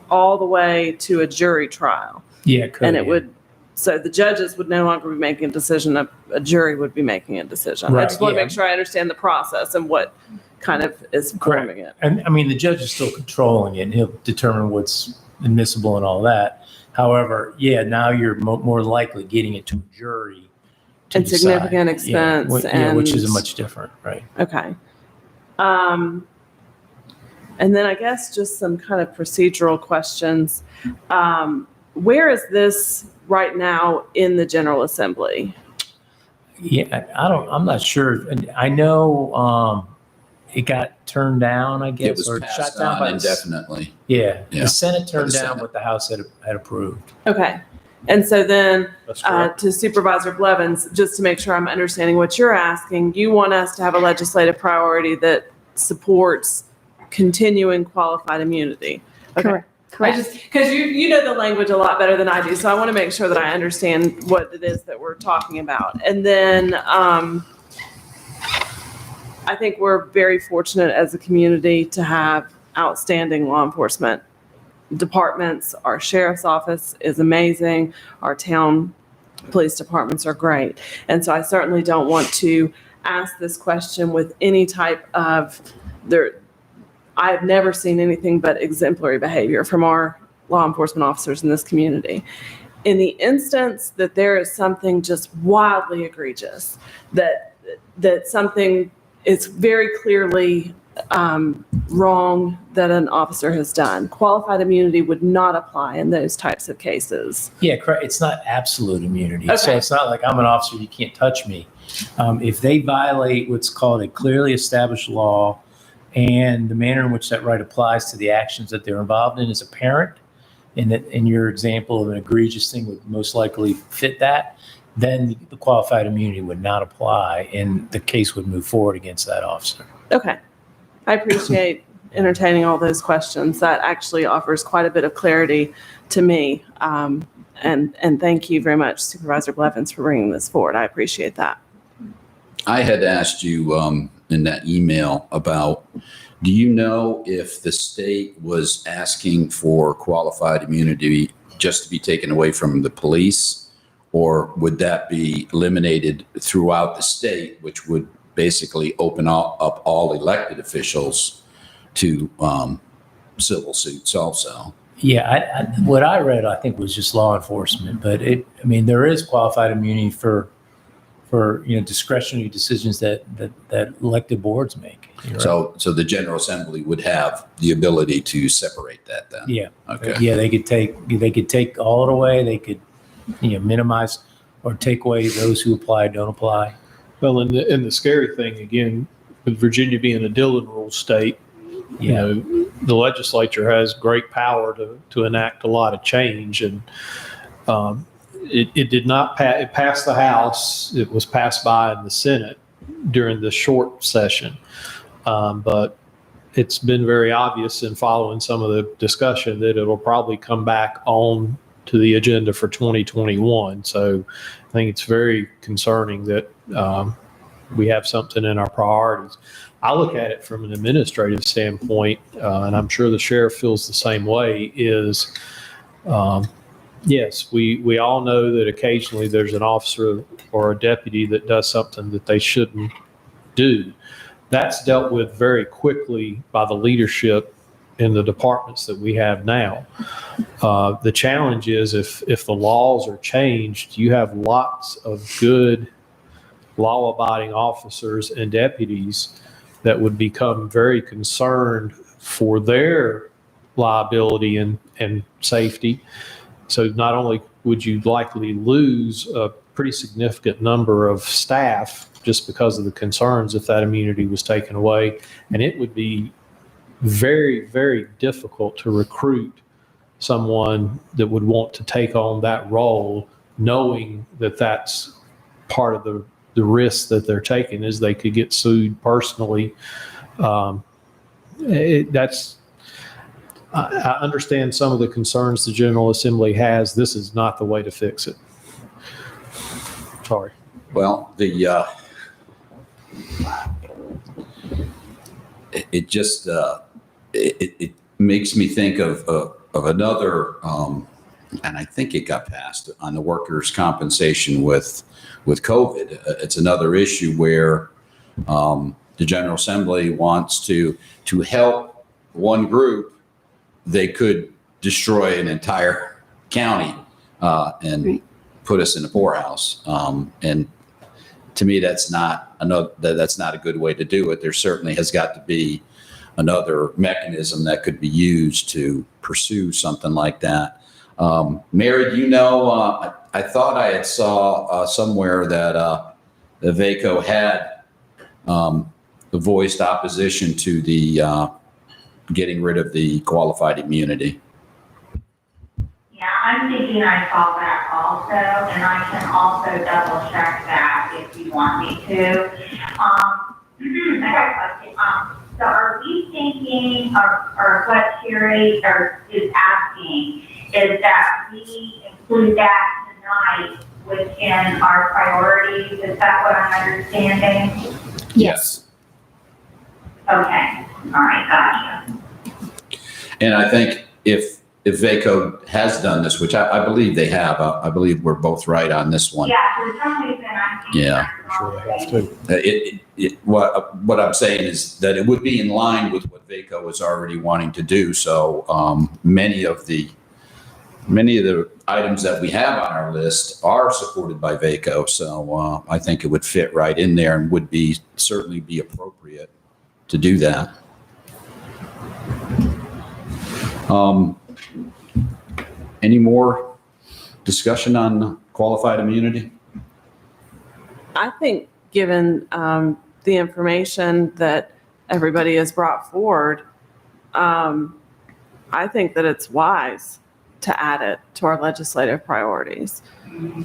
all the way to a jury trial. Yeah, it could. And it would, so the judges would no longer be making a decision, a jury would be making a decision. I Right, just want to yeah. make sure I understand the process and what kind of is forming it. And I mean, the judge is still controlling it, and he'll determine what's admissible and all that. However, yeah, now you're more likely getting it to a jury. To And decide. significant expense which is and- much different, right? Okay. And then I guess just some kind of procedural questions. Where is this right now in the General Assembly? Yeah, I'm not sure. I know it got turned down, I guess, It was or passed shot down on by indefinitely. Yeah, Yeah. the Senate turned The down Senate. what the House had approved. Okay. And so then That's correct. to Supervisor Blevins, just to make sure I'm understanding what you're asking, you want us to have a legislative priority that supports continuing qualified immunity. Okay. Correct. Because you know the language a lot better than I do, so I want to make sure that I understand what it is that we're talking about. And then I think we're very fortunate as a community to have outstanding law enforcement departments. Our sheriff's office is amazing. Our town police departments are great. And so I certainly don't want to ask this question with any type of I've never seen anything but exemplary behavior from our law enforcement officers in this community. In the instance that there is something just wildly egregious, that something is very clearly wrong that an officer has done, qualified immunity would not apply in those types of cases. Yeah, correct. It's not absolute immunity. So Okay. it's not like I'm an officer, you can't touch me. If they violate what's called a clearly established law and the manner in which that right applies to the actions that they're involved in is apparent, and that in your example of an egregious thing would most likely fit that, then the qualified immunity would not apply and the case would move forward against that officer. Okay. I appreciate entertaining all those questions. That actually offers quite a bit of clarity to me. And thank you very much, Supervisor Blevins, for bringing this forward. I appreciate that. I had asked you in that email about, do you know if the state was asking for qualified immunity just to be taken away from the police, or would that be eliminated throughout the state, which would basically open up all elected officials to civil suits also? Yeah, what I read, I think, was just law enforcement, but there is qualified immunity for discretionary decisions that elected boards make. Right? So the General Assembly would have the ability to separate that then? Yeah. Okay. Yeah, they could take all it away. They could, minimize or take away those who apply, don't apply. Well, and the scary thing, again, with Virginia being a Dillon rule state, the legislature has great power to enact a lot of change. And it did not pass. It passed the House. It was passed by in the Senate during the short session. But it's been very obvious in following some of the discussion that it'll probably come back on to the agenda for 2021. So I think it's very concerning that we have something in our priorities. I look at it from an administrative standpoint, and I'm sure the sheriff feels the same way, is yes, we all know that occasionally there's an officer or a deputy that does something that they shouldn't do. That's dealt with very quickly by the leadership in the departments that we have now. The challenge is if the laws are changed, you have lots of good law-abiding officers and deputies that would become very concerned for their liability and safety. So not only would you likely lose a pretty significant number of staff just because of the concerns if that immunity was taken away, and it would be very, very difficult to recruit someone that would want to take on that role, knowing that that's part of the risk that they're taking is they could get sued personally. I understand some of the concerns the General Assembly has. This is not the way to fix it. Sorry. Well, it makes me think of another, and I think it got passed on the workers' compensation with COVID. It's another issue where the General Assembly wants to help one group. They could destroy an entire county and put us in a poorhouse. And to me, that's not a good way to do it. There certainly has got to be another mechanism that could be used to pursue something like that. Mary, do you know, I thought I had saw somewhere that the VACO had voiced opposition to the getting rid of the qualified immunity. Yeah, I'm thinking I saw that also, and I can also double check that if you want me to. I got a question. So are we thinking, or what Sherry is asking, is that we include that tonight within our priorities? Is that what I'm understanding? Yes. Okay, all right, gotcha. And I think if VACO has done this, which I believe they have, I believe we're both right on this one. Yeah, for some reason I'm. Yeah. Sure they have to. What I'm saying is that it would be in line with what VACO is already wanting to do. So many of the items that we have on our list are supported by VACO. So I think it would fit right in there and would certainly be appropriate to do that. Any more discussion on qualified immunity? I think given the information that everybody has brought forward, I think that it's wise to add it to our legislative priorities.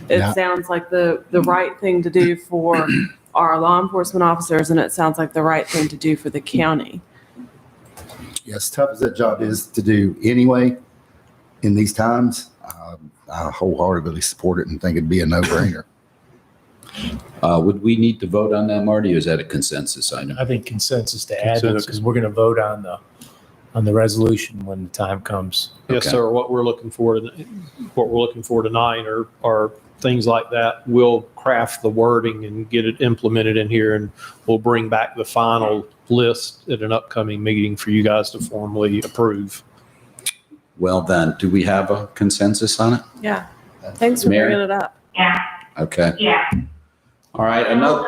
It Yeah. sounds like the right thing to do for our law enforcement officers, and it sounds like the right thing to do for the county. As tough as that job is to do anyway, in these times, I wholeheartedly support it and think it'd be a no-brainer. Would we need to vote on that, Marty, or is that a consensus item? I think consensus to add to it, Consensus. because we're going to vote on the resolution when the time comes. Yes, Okay. sir. What we're looking for tonight are things like that. We'll craft the wording and get it implemented in here, and we'll bring back the final list at an upcoming meeting for you guys to formally approve. Well, then, do we have a consensus on it? Yeah. Thanks for Mary? bringing it up. Yeah, Okay. yeah. All right. Another.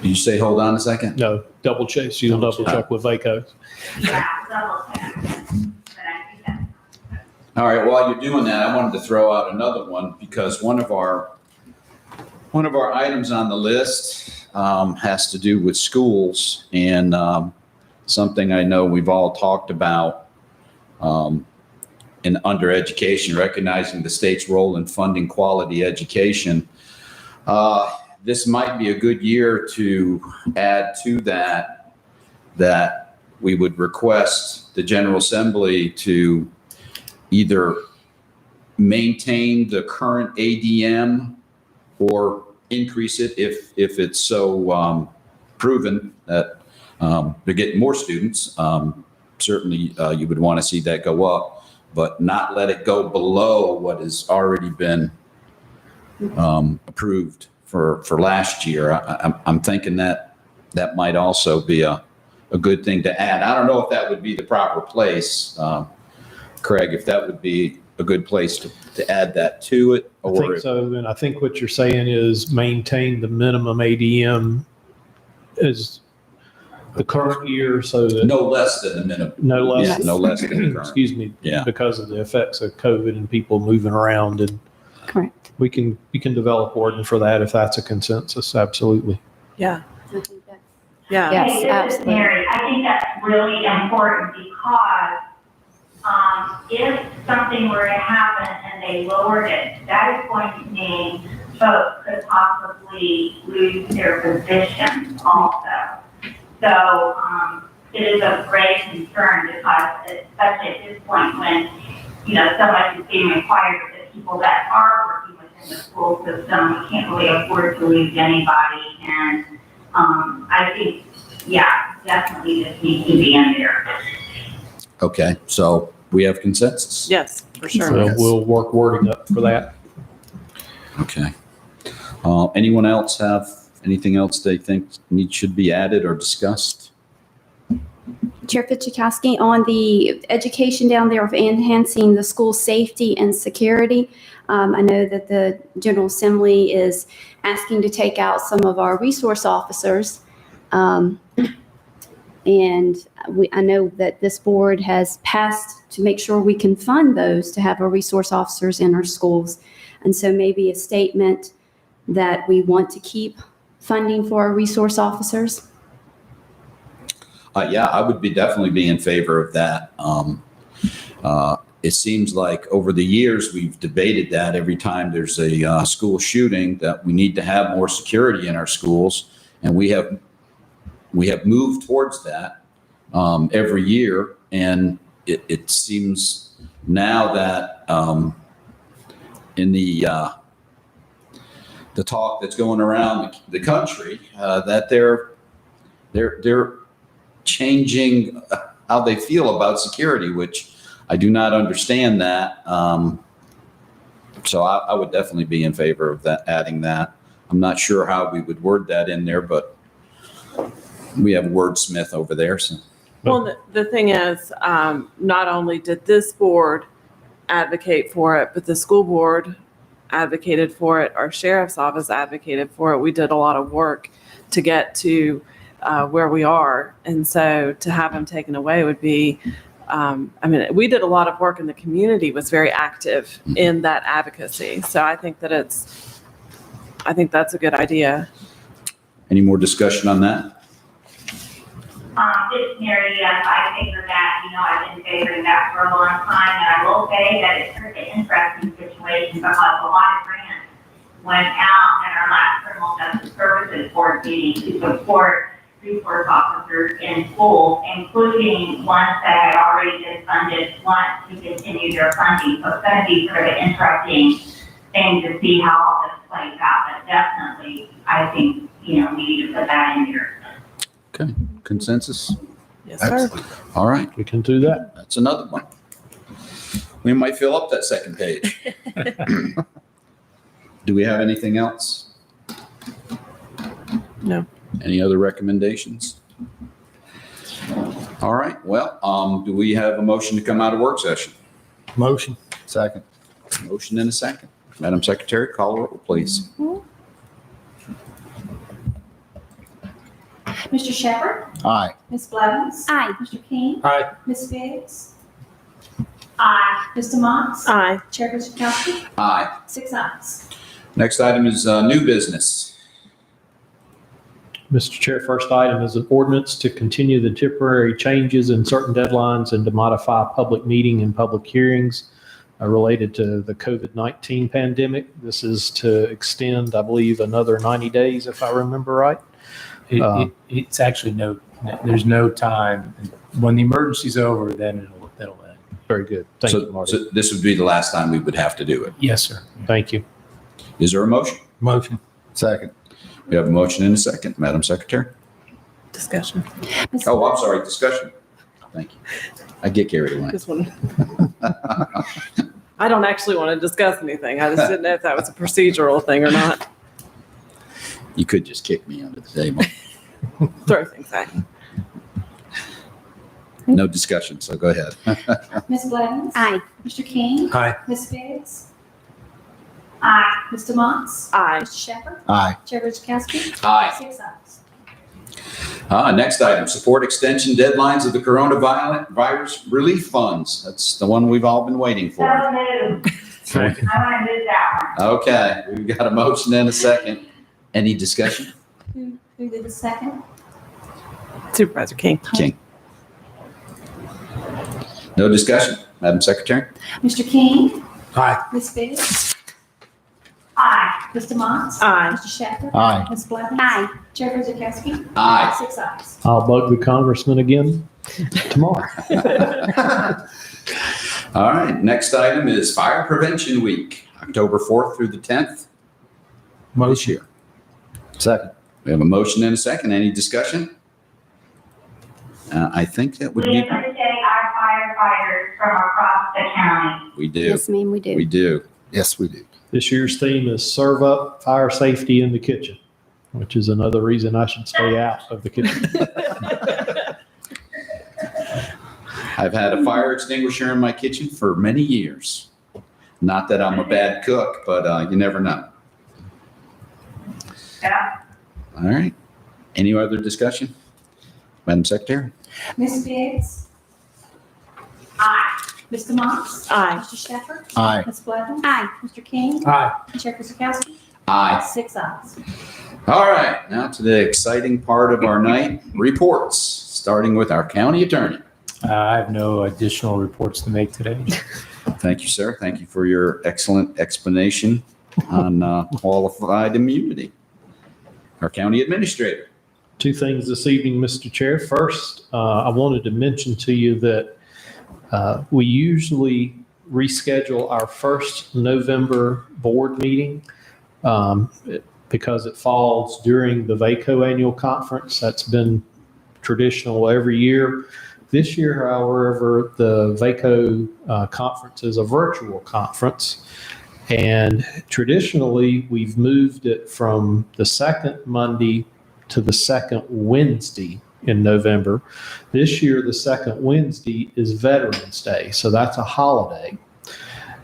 Did you say hold on a second? No, double check. You'll double check with VACO. Yeah, double check. But I think that's. All right. While you're doing that, I wanted to throw out another one because one of our items on the list has to do with schools and something I know we've all talked about in under education, recognizing the state's role in funding quality education. This might be a good year to add to that we would request the General Assembly to either maintain the current ADM or increase it if it's so proven that they're getting more students. Certainly, you would want to see that go up, but not let it go below what has already been approved for last year. I'm thinking that might also be a good thing to add. I don't know if that would be the proper place, Craig, if that would be a good place to add that to it. I think so. And I think what you're saying is maintain the minimum ADM as the current year so that No less than the minimum. no less. Yeah, no less than the current. Excuse me. Yeah. Because of the effects of COVID and people moving around, and Correct. we can develop ordinance for that if that's a consensus. Absolutely. Yeah. I think that's- Yeah. Yes, Hey, this is absolutely. Mary. I think that's really important because if something were to happen and they lowered it, that is going to mean folks could possibly lose their position also. So it is of great concern because especially at this point when, so much is being required of the people that are working within the school system, we can't really afford to lose anybody. And I think, yeah, definitely this needs to be in there. Okay, so we have consensus. Yes, for sure. So we'll work wording up for that. Okay. Anyone else have anything else they think should be added or discussed? Chair Fidzikowski, on the education down there of enhancing the school safety and security, I know that the General Assembly is asking to take out some of our resource officers. And I know that this board has passed to make sure we can fund those to have our resource officers in our schools. And so maybe a statement that we want to keep funding for our resource officers. Yeah, I would definitely be in favor of that. It seems like over the years, we've debated that every time there's a school shooting, that we need to have more security in our schools. And we have moved towards that every year. And it seems now that in the talk that's going around the country, that they're changing how they feel about security, which I do not understand that. So I would definitely be in favor of that, adding that. I'm not sure how we would word that in there, but we have a wordsmith over there. So Well, the thing is, not only did this board advocate for it, but the school board advocated for it. Our sheriff's office advocated for it. We did a lot of work to get to where we are. And so to have them taken away would be, we did a lot of work and the community was very active in that advocacy. So I think that's a good idea. any more discussion on that? It's Mary, yes, I figured that, I've been favoring that for a long time, and I will say that it's sort of an interesting situation because a lot of grants went out at our last criminal justice services board meeting to support resource officers in schools, including ones that had already been funded, want to continue their funding. So it's going to be sort of an interesting thing to see how all this plays out, but definitely, I think, we need to put that in here. Okay, consensus? Yes, sir. All right, We can do that. that's another one. We might fill up that second page. Do we have anything else? No. Any other recommendations? All right, well, do we have a motion to come out of work session? Motion. Second. Motion and a second. Madam Secretary, call the roll, please. Mr. Shepherd? Aye. Ms. Blevins? Aye. Mr. King? Aye. Ms. Biggs? Aye. Mr. Motts? Aye. Chair Christiansburg? Aye. 6 ayes. Next item is new business. Mr. Chair, first item is an ordinance to continue the temporary changes in certain deadlines and to modify public meeting and public hearings related to the COVID-19 pandemic. This is to extend, I believe, another 90 days, if I remember right. It's actually there's no time. When the emergency's over, then that'll end. Very good. Thank you, Marty. So this would be the last time we would have to do it. Yes, sir. Thank you. Is there a motion? Motion. Second. We have a motion and a second. Madam Secretary? Discussion. Ms. Oh, I'm sorry, discussion. Thank you. I get carried away. Just want I don't actually want to discuss anything. I just didn't know if that was a procedural thing or not. You could just kick me under the table. Throw things at you. No discussion, so go ahead. Ms. Blevins? Aye. Mr. King? Aye. Ms. Biggs? Aye. Mr. Motts? Aye. Mr. Shepherd? Aye. Chair Christiansburg? Aye. 6 ayes. Next item, support extension deadlines of the coronavirus relief funds. That's the one we've all been waiting So for. moved. I want to move that one. Okay, we've got a motion and a second. Any discussion? Who did the second? Supervisor King. King. No discussion, Madam Secretary? Mr. King? Aye. Ms. Biggs? Aye. Mr. Motts? Aye. Mr. Shepherd? Aye. Ms. Blevins? Aye. Chair Christiansburg? Aye. 6 ayes. I'll bug the congressman again tomorrow. All right, next item is Fire Prevention Week, October 4th through the 10th this Motion. year. Second. We have a motion and a second. Any discussion? I think that would We be, appreciate our firefighters from across the county. we do. Yes, ma'am, we do. We do. Yes, we do. This year's theme is Serve Up Fire Safety in the Kitchen, which is another reason I should stay out of the kitchen. I've had a fire extinguisher in my kitchen for many years. Not that I'm a bad cook, but you never know. Yeah. All right. Any other discussion? Madam Secretary? Ms. Biggs? Aye. Mr. Motts? Aye. Mr. Shepherd? Aye. Ms. Blevins? Aye. Mr. King? Aye. Chair Christiansburg? Aye. 6 ayes. All right, now to the exciting part of our night, reports, starting with our county attorney. I have no additional reports to make today. Thank you, sir. Thank you for your excellent explanation on qualified immunity. Our county administrator. Two things this evening, Mr. Chair. First, I wanted to mention to you that we usually reschedule our first November board meeting because it falls during the VACO annual conference. That's been traditional every year. This year, however, the VACO conference is a virtual conference. And traditionally, we've moved it from the second Monday to the second Wednesday in November. This year, the second Wednesday is Veterans Day, so that's a holiday.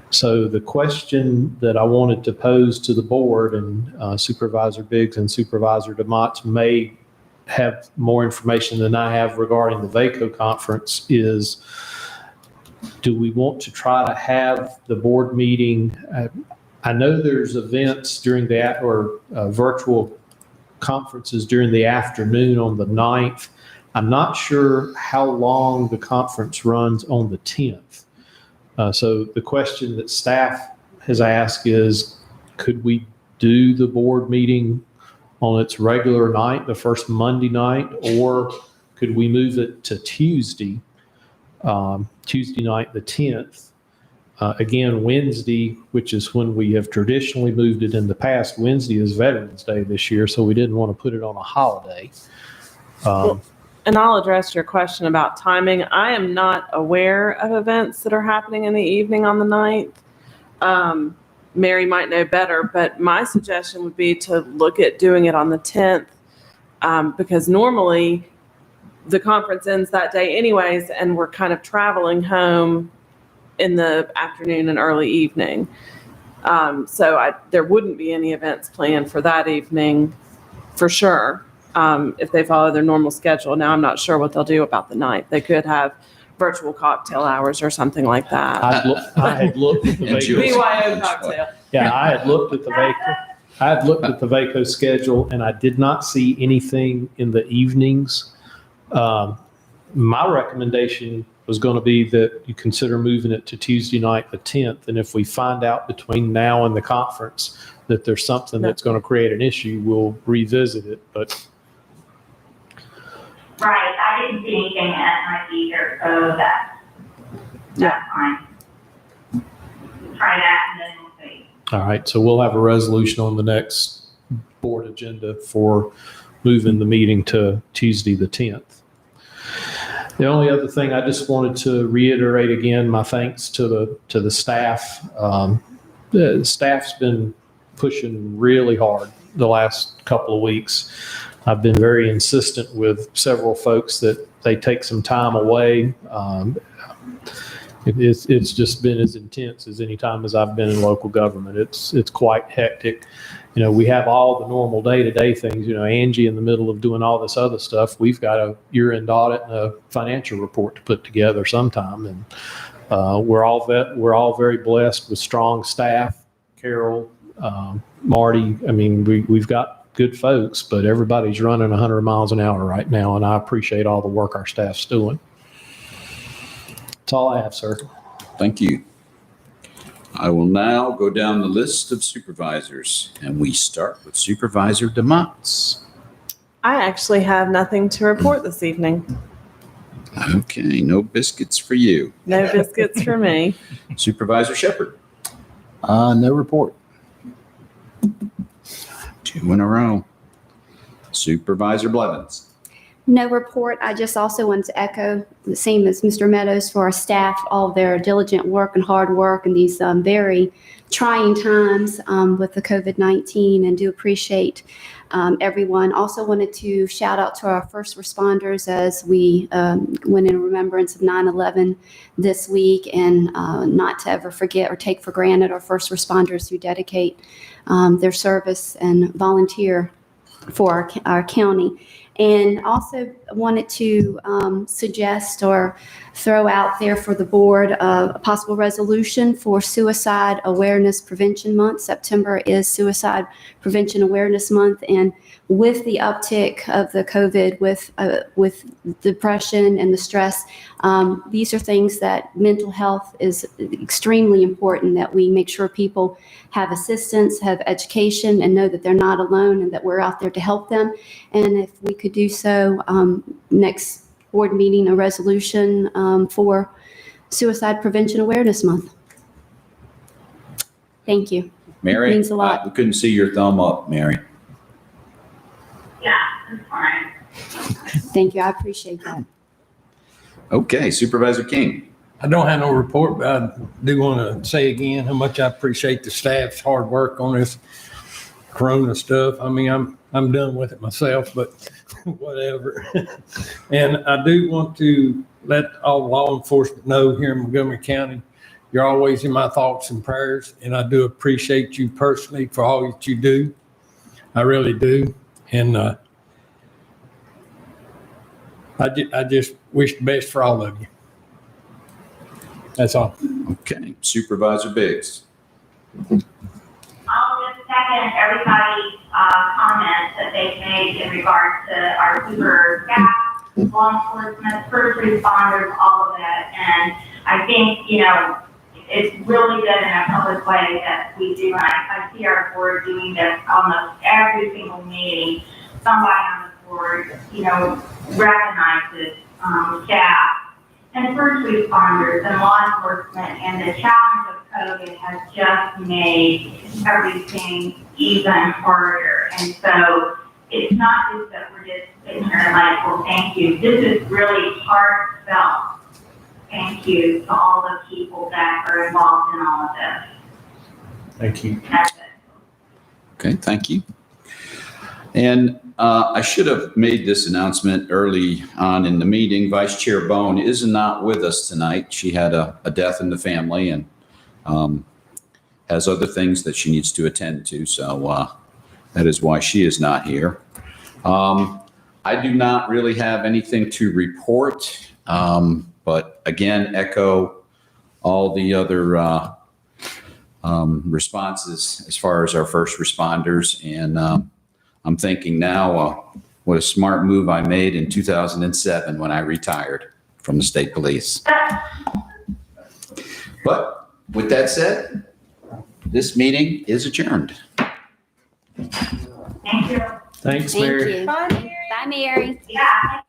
So the question that I wanted to pose to the board, and Supervisor Biggs and Supervisor DeMott may have more information than I have regarding the VACO conference, is do we want to try to have the board meeting? I know there's events during virtual conferences during the afternoon on the 9th. I'm not sure how long the conference runs on the 10th. So the question that staff has asked is, could we do the board meeting on its regular night, the first Monday night, or could we move it to Tuesday night, the 10th? Again, Wednesday, which is when we have traditionally moved it in the past, Wednesday is Veterans Day this year, so we didn't want to put it on a holiday. And I'll address your question about timing. I am not aware of events that are happening in the evening on the 9th. Mary might know better, but my suggestion would be to look at doing it on the 10th, because normally the conference ends that day anyways, and we're kind of traveling home in the afternoon and early evening. So there wouldn't be any events planned for that evening for sure, if they follow their normal schedule. Now, I'm not sure what they'll do about the night. They could have virtual cocktail hours or something like that. I had looked at the BYO cocktail. Yeah, I had looked at the VACO. I had looked at the VACO schedule, and I did not see anything in the evenings. My recommendation was going to be that you consider moving it to Tuesday night, the 10th. And if we find out between now and the conference that there's something that's going to create an issue, we'll revisit it. But Right, I didn't see anything at night either, so that's fine. Try that and then we'll see. all right, so we'll have a resolution on the next board agenda for moving the meeting to Tuesday, the 10th. The only other thing I just wanted to reiterate again, my thanks to the staff. The staff's been pushing really hard the last couple of weeks. I've been very insistent with several folks that they take some time away. It's just been as intense as any time as I've been in local government. It's quite hectic. You know, we have all the normal day-to-day things. You know, Angie in the middle of doing all this other stuff. We've got a year-end audit and a financial report to put together sometime, and we're all very blessed with strong staff. Carol, Marty. I mean, we've got good folks, but everybody's running 100 miles an hour right now, and I appreciate all the work our staff's doing. That's all I have, sir. Thank you. I will now go down the list of supervisors, and we start with Supervisor DeMott. I actually have nothing to report this evening. Okay, no biscuits for you. No biscuits for me. Supervisor Shepherd. No report. 2 in a row. Supervisor Blevins. No report. I just also wanted to echo the same as Mr. Meadows for our staff, all their diligent work and hard work in these very trying times with the COVID-19, and do appreciate everyone. Also wanted to shout out to our first responders as we went in remembrance of 9/11 this week, and not to ever forget or take for granted our first responders who dedicate their service and volunteer for our county. And also wanted to suggest or throw out there for the board a possible resolution for Suicide Awareness Prevention Month. September is Suicide Prevention Awareness Month, and with the uptick of the COVID, with depression and the stress, these are things that mental health is extremely important, that we make sure people have assistance, have education, and know that they're not alone and that we're out there to help them. And if we could do so, next board meeting, a resolution for Suicide Prevention Awareness Month. Thank you. Mary? It means a lot. We couldn't see your thumb up, Mary. Yeah, that's fine. Thank you. I appreciate that. Okay, Supervisor King. I don't have no report, but I do want to say again how much I appreciate the staff's hard work on this Corona stuff. I mean, I'm done with it myself, but whatever. And I do want to let all law enforcement know here in Montgomery County, you're always in my thoughts and prayers, and I do appreciate you personally for all that you do. I really do. And I just wish the best for all of you. That's all. Okay, Supervisor Biggs. I'll just second everybody's comments that they've made in regards to our super staff, law enforcement, first responders, all of that. And I think, it's really good in a public way that we do. And I see our board doing this almost every single meeting. Somebody on the board, recognizes staff and first responders and law enforcement, and the challenge of COVID has just made everything even harder. And so it's not just that we're just sitting here like, well, thank you. This is really heartfelt. Thank you to all the people that are involved in all of this. Thank you. That's it. Okay, thank you. And I should have made this announcement early on in the meeting. Vice Chair Bone is not with us tonight. She had a death in the family and has other things that she needs to attend to. So that is why she is not here. I do not really have anything to report. But again, echo all the other responses as far as our first responders. And I'm thinking now, what a smart move I made in 2007 when I retired from the state police. But with that said, this meeting is adjourned. Thank you. Thanks, Thank Mary. you. Bye, Mary. Yeah.